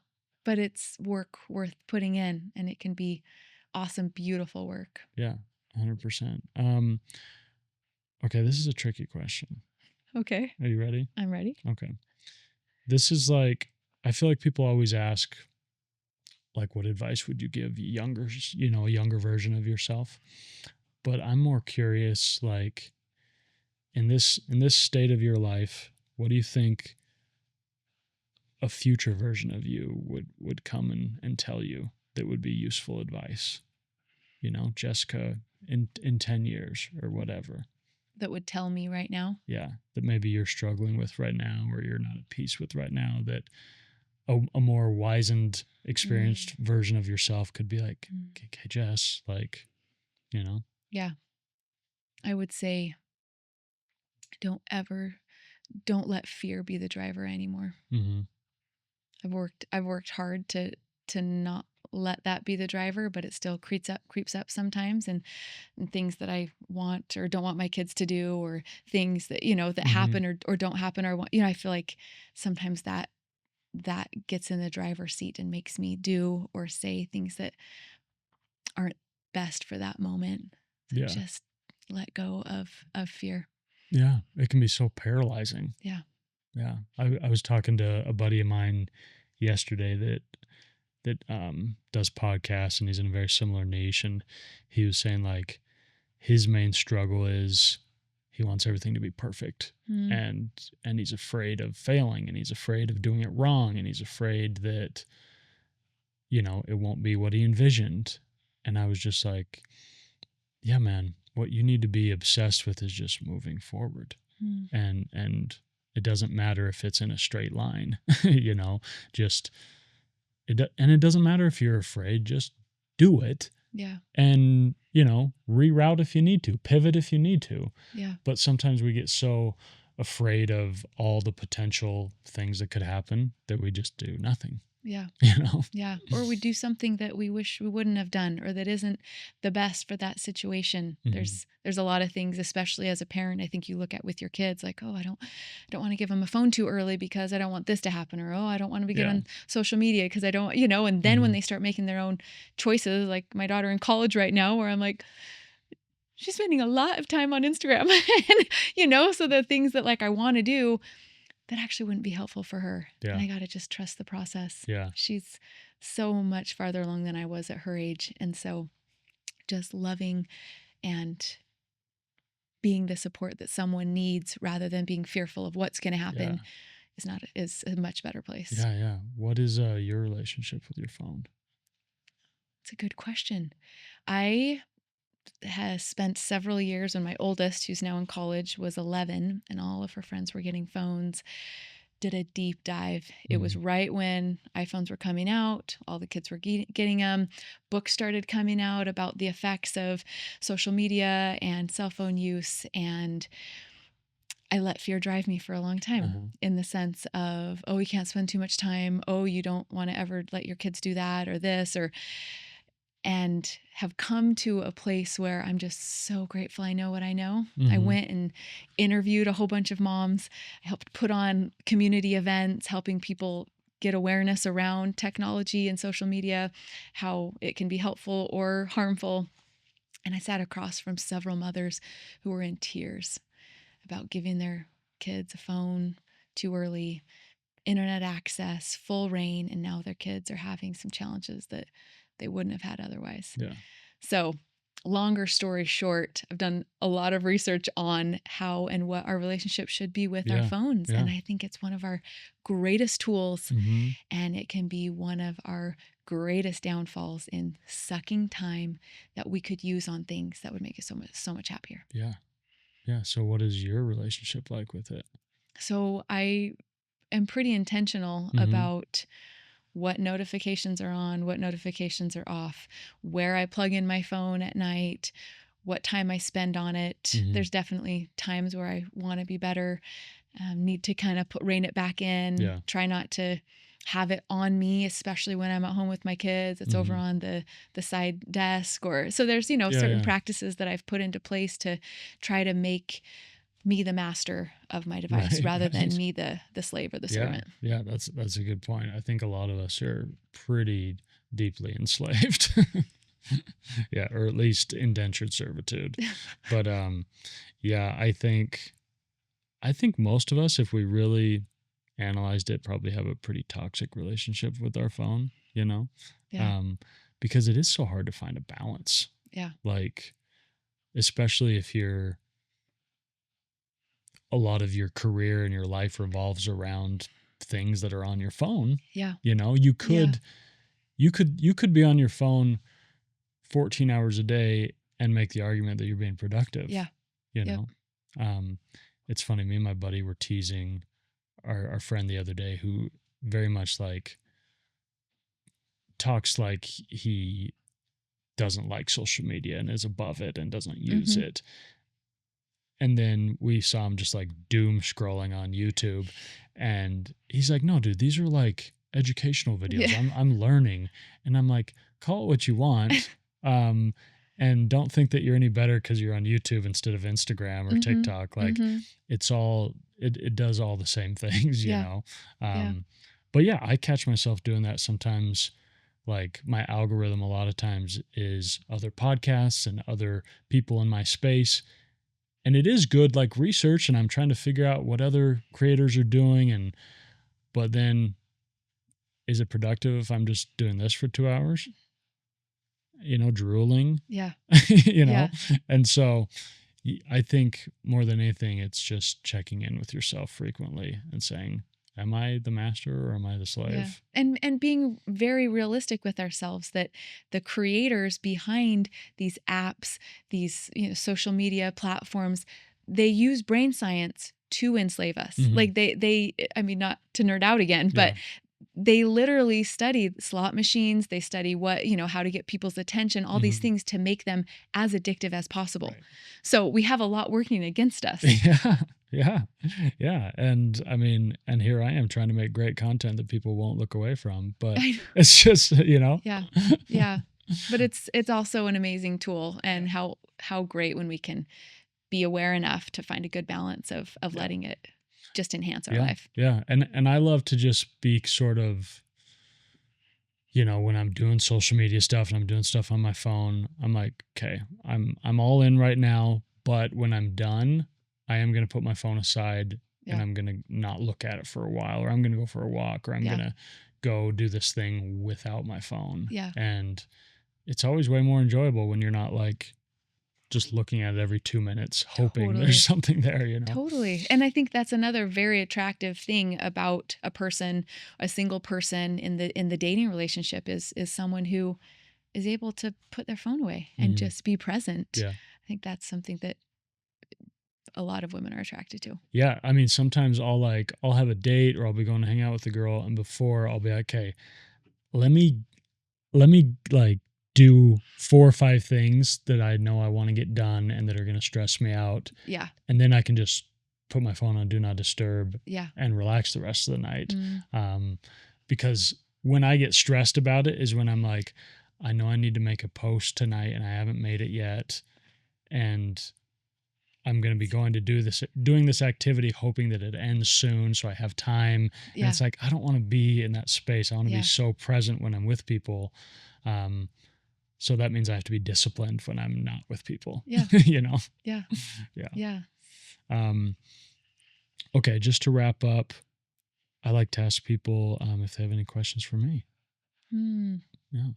But it's work worth putting in, and it can be awesome, beautiful work. Yeah. 100%. Okay. This is a tricky question. Okay. Are you ready? I'm ready. Okay. This is like, I feel like people always ask, like, what advice would you give a younger version of yourself? But I'm more curious, like, in this state of your life, what do you think a future version of you would come and tell you that would be useful advice? Jessica in 10 years or whatever. That would tell me right now. Yeah, that maybe you're struggling with right now, or you're not at peace with right now, that a more wizened, experienced version of yourself could be like, Mm. okay, Jess, like, you know. Yeah. I would say don't let fear be the driver anymore. Mm-hmm. I've worked hard to not let that be the driver, but it still creeps up sometimes, and things that I want or don't want my kids to do, or things that that Mm-hmm. happen or don't happen, or I feel like sometimes that gets in the driver's seat and makes me do or say things that aren't best for that moment. So Yeah. just let go of fear. Yeah. It can be so paralyzing. Yeah. Yeah. I was talking to a buddy of mine yesterday that does podcasts, and he's in a very similar niche, and he was saying like his main struggle is he wants everything to be perfect, Mm. and he's afraid of failing, and he's afraid of doing it wrong, and he's afraid that it won't be what he envisioned. And I was just like, yeah, man, what you need to be obsessed with is just moving forward. Mm. And it doesn't matter if it's in a straight line, just and it doesn't matter if you're afraid, just do it. Yeah. And reroute if you need to, pivot if you need to. Yeah. But sometimes we get so afraid of all the potential things that could happen that we just do nothing. Yeah. you know Yeah. Or we do something that we wish we wouldn't have done, or that isn't the best for that situation. Mhm. There's a lot of things, especially as a parent, I think you look at with your kids like, oh, I don't want to give them a phone too early because I don't want this to happen, or oh, I don't want to get Yeah. on social media because I don't, and then when Mhm. they start making their own choices, like my daughter in college right now, where I'm like, she's spending a lot of time on Instagram, and so the things that like I want to do that actually wouldn't be helpful for her. Yeah. And I got to just trust the process. Yeah. She's so much farther along than I was at her age. And so just loving and being the support that someone needs rather than being fearful of what's going to happen is a much better place. Yeah. What is your relationship with your phone? It's a good question. I has spent several years when my oldest, who's now in college, was 11 and all of her friends were getting phones, did a deep dive. It was right when iPhones were coming out, all the kids were getting them. Books started coming out about the effects of social media and cell phone use. And I let fear drive me for a long time Uh-huh. in the sense of, oh, you can't spend too much time. Oh, you don't want to ever let your kids do that or this, or, and have come to a place where I'm just so grateful I know what I know. I Mm-hmm. went and interviewed a whole bunch of moms. I helped put on community events, helping people get awareness around technology and social media, how it can be helpful or harmful. And I sat across from several mothers who were in tears about giving their kids a phone too early, internet access, full reign, and now their kids are having some challenges that they wouldn't have had otherwise. Yeah. So, longer story short, I've done a lot of research on how and what our relationship should be with our Yeah. phones. Yeah. And I think it's one of our greatest tools, Mm-hmm. and it can be one of our greatest downfalls in sucking time that we could use on things that would make us so much happier. Yeah. Yeah. So what is your relationship like with it? So I am pretty intentional Mm-hmm. about what notifications are on, what notifications are off, where I plug in my phone at night, what time I spend on it. Mm-hmm. There's definitely times where I want to be better, need to kind of rein it back in, Yeah. try not to have it on me, especially when I'm at home with my kids. It's over Mm-hmm. on the side desk, or so there's, Yeah. certain Yeah. practices that I've put into place to try to make me the master of my device Right. rather than Right. me the slave or the Yeah. servant. Yeah. That's a good point. I think a lot of us are pretty deeply enslaved. Yeah, or at least indentured servitude. But yeah, I think most of us, if we really analyzed it, probably have a pretty toxic relationship with our phone, Yeah. um, because it is so hard to find a balance. Yeah. Like, especially if a lot of your career and your life revolves around things that are on your phone. Yeah. You Yeah. could be on your phone 14 hours a day and make the argument that you're being productive. Yeah. You Yep. know, um, it's funny. Me and my buddy were teasing our friend the other day, who very much like talks like he doesn't like social media and is above it and doesn't use Mm-hmm. it. And then we saw him just like doom scrolling on YouTube, and he's like, "No, dude, these are like educational videos. Yeah. I'm learning." And I'm like, "Call it what you want, um, and don't think that you're any better because you're on YouTube instead of Instagram or Mm-hmm. TikTok. Like, Mm-hmm. it does all the same things, you Yeah. know." Yeah. But yeah, I catch myself doing that sometimes. Like, my algorithm a lot of times is other podcasts and other people in my space, and it is good like research, and I'm trying to figure out what other creators are doing, but then, is it productive if I'm just doing this for 2 hours, drooling? Yeah. you Yeah. know and so I think more than anything, it's just checking in with yourself frequently and saying, am I the master or am I the Yeah. slave? And being very realistic with ourselves that the creators behind these apps, these, social media platforms, they use brain science to enslave us. Mm-hmm. Like they I mean, not to nerd out again, but Yeah. they literally study slot machines. They study how to get people's attention, all these Mm-hmm. things to make them as addictive as possible. Right. So we have a lot working against us. Yeah. Yeah. Yeah. And I mean, and here I am trying to make great content that people won't look away from, but I know. it's just, Yeah. Yeah. But it's also an amazing tool, and how great when we can be aware enough to find a good balance of Yeah. letting it just enhance our Yeah. life. Yeah. And I love to just speak sort of, when I'm doing social media stuff and I'm doing stuff on my phone, I'm like, okay, I'm all in right now, but when I'm done, I am going to put my phone aside and Yeah. I'm going to not look at it for a while, or I'm going to go for a walk, or I'm Yeah. going to go do this thing without my phone. Yeah. And it's always way more enjoyable when you're not like just looking at it every 2 minutes, hoping Totally. there's something there, Totally. And I think that's another very attractive thing about a person, a single person in the dating relationship is someone who is able to put their phone away and Mhm. just be present. Yeah. I think that's something that a lot of women are attracted to. Yeah, I mean, sometimes I'll have a date, or I'll be going to hang out with a girl, and before I'll be like, okay, let me like do 4 or 5 things that I know I want to get done and that are going to stress me out, Yeah. and then I can just put my phone on do not disturb Yeah. and relax the rest of the night. Mm. Because when I get stressed about it is when I'm like, I know I need to make a post tonight and I haven't made it yet. And I'm going to be doing this activity, hoping that it ends soon so I have time. And Yeah. it's like, I don't want to be in that space. I want to be Yeah. so present when I'm with people. So that means I have to be disciplined when I'm not with people. Yeah. You know? Yeah. Yeah. Yeah. Okay. Just to wrap up, I like to ask people if they have any questions for me. Yeah.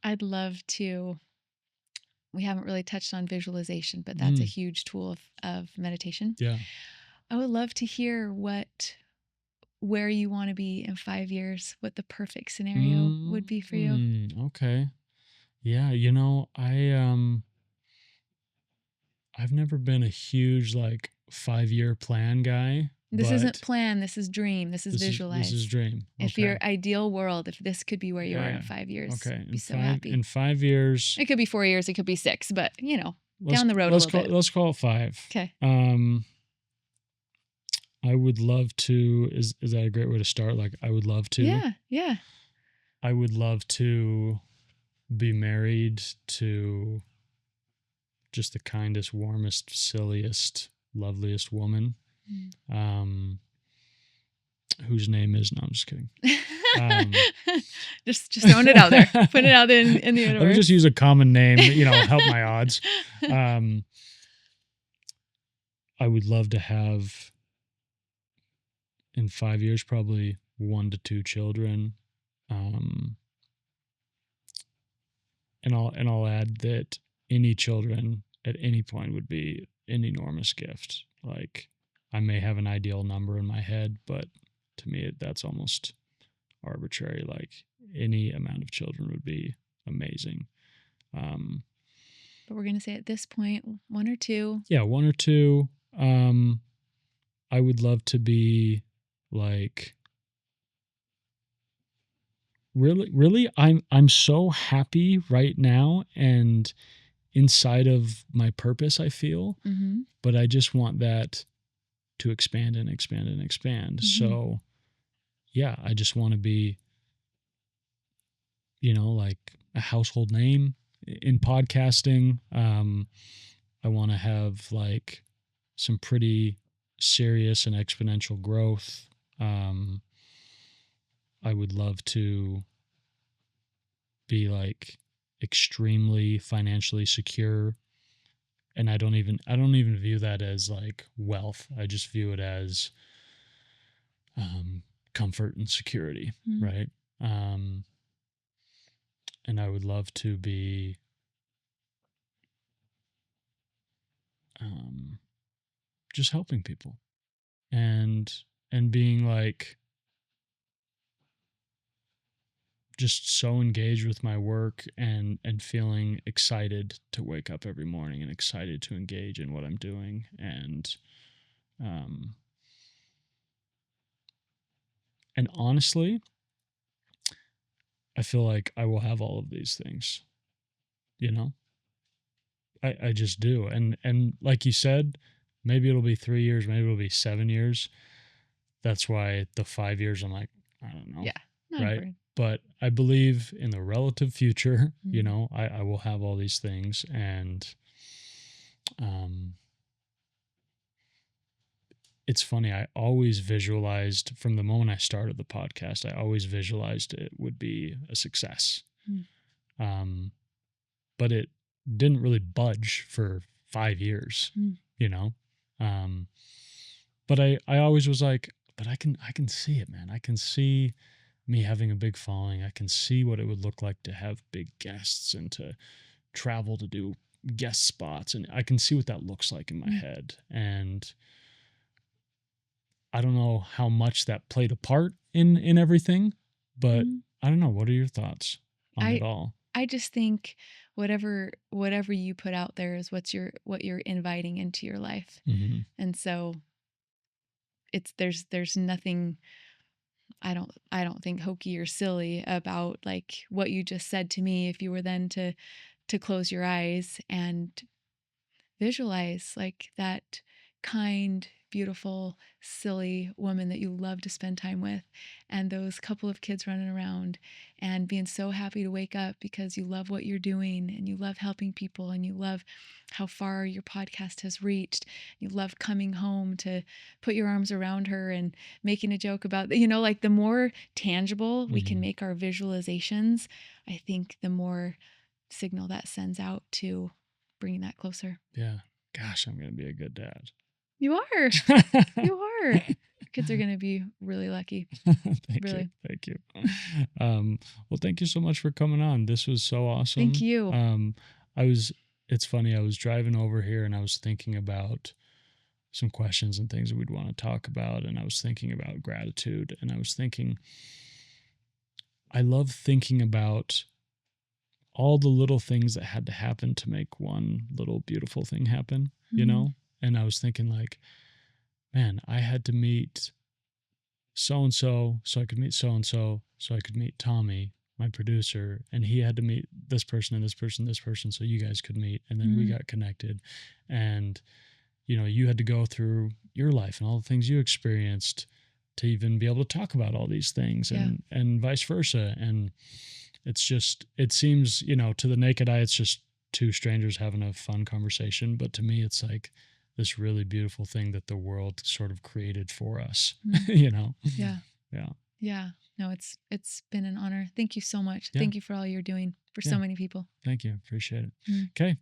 I'd love to. We haven't really touched on visualization, but that's a huge tool of meditation. Yeah. I would love to hear where you want to be in 5 years, what the perfect scenario would be for you. Okay. Yeah. I've never been a huge 5-year plan guy. This isn't But plan, this is dream, this is visualize. This is dream. Okay. If your ideal world, if this could be where you are in Yeah. 5 years, Okay. be so happy. In 5 years. It could be 4 years, it could be 6, but down the road a little bit. Let's call it 5. Okay. I would love to. Is that a great way to start? I would love to. Yeah. Yeah. I would love to be married to just the kindest, warmest, silliest, loveliest woman. Whose name is, no, I'm just kidding. Just throwing it out there, putting it out there in the universe. Let me just use a common name, help my odds. I would love to have, in 5 years, probably 1 to 2 children. And I'll add that any children at any point would be an enormous gift. I may have an ideal number in my head, but to me, that's almost arbitrary. Any amount of children would be amazing. But we're going to say at this point, 1 or 2. Yeah, 1 or 2. I would love to be really, I'm so happy right now and inside of my purpose, I feel, but I just want that to expand and expand and expand. So yeah, I just want to be, a household name in podcasting. I want to have some pretty serious and exponential growth. I would love to be extremely financially secure. And I don't even view that as wealth. I just view it as comfort and security, right? And I would love to be just helping people and being just so engaged with my work and feeling excited to wake up every morning and excited to engage in what I'm doing. And honestly, I feel like I will have all of these things, I just do. And like you said, maybe it'll be 3 years, maybe it'll be 7 years. That's why the 5 years, I'm like, I don't know. Yeah. Right. Important. But I believe in the relative future, I will have all these things. And it's funny. I always visualized from the moment I started the podcast, I always visualized it would be a success. But it didn't really budge for 5 years, but I always was like, but I can see it, man. I can see me having a big following. I can see what it would look like to have big guests and to travel to do guest spots. And I can see what that looks like in my head. And I don't know how much that played a part in everything, but I don't know. What are your thoughts on it all? I just think whatever you put out there is what you're inviting into your life. And so there's nothing, I don't think hokey or silly about what you just said to me. If you were then to close your eyes and visualize that kind, beautiful, silly woman that you love to spend time with, and those couple of kids running around and being so happy to wake up because you love what you're doing and you love helping people and you love how far your podcast has reached. You love coming home to put your arms around her and making a joke about, like the more tangible we can make our visualizations, I think the more signal that sends out to bringing that closer. Yeah. Gosh, I'm going to be a good dad. You are. You are. Kids are going to be really lucky. Thank you. Well, thank you so much for coming on. This was so awesome. Thank you. It's funny. I was driving over here and I was thinking about some questions and things that we'd want to talk about. And I was thinking about gratitude, and I was thinking, I love thinking about all the little things that had to happen to make one little beautiful thing happen, And I was thinking, like, man, I had to meet so-and-so so I could meet so-and-so so I could meet Tommy, my producer, and he had to meet this person and this person so you guys could meet, and then we got connected. And you had to go through your life and all the things you experienced to even be able to talk about all these things, and vice versa. And it seems, to the naked eye, it's just two strangers having a fun conversation. But to me, it's like this really beautiful thing that the world sort of created for us, Yeah. Yeah. No, it's been an honor. Thank you so much. Yeah. Thank you for all you're doing for so many people. Thank you. Appreciate it. Okay.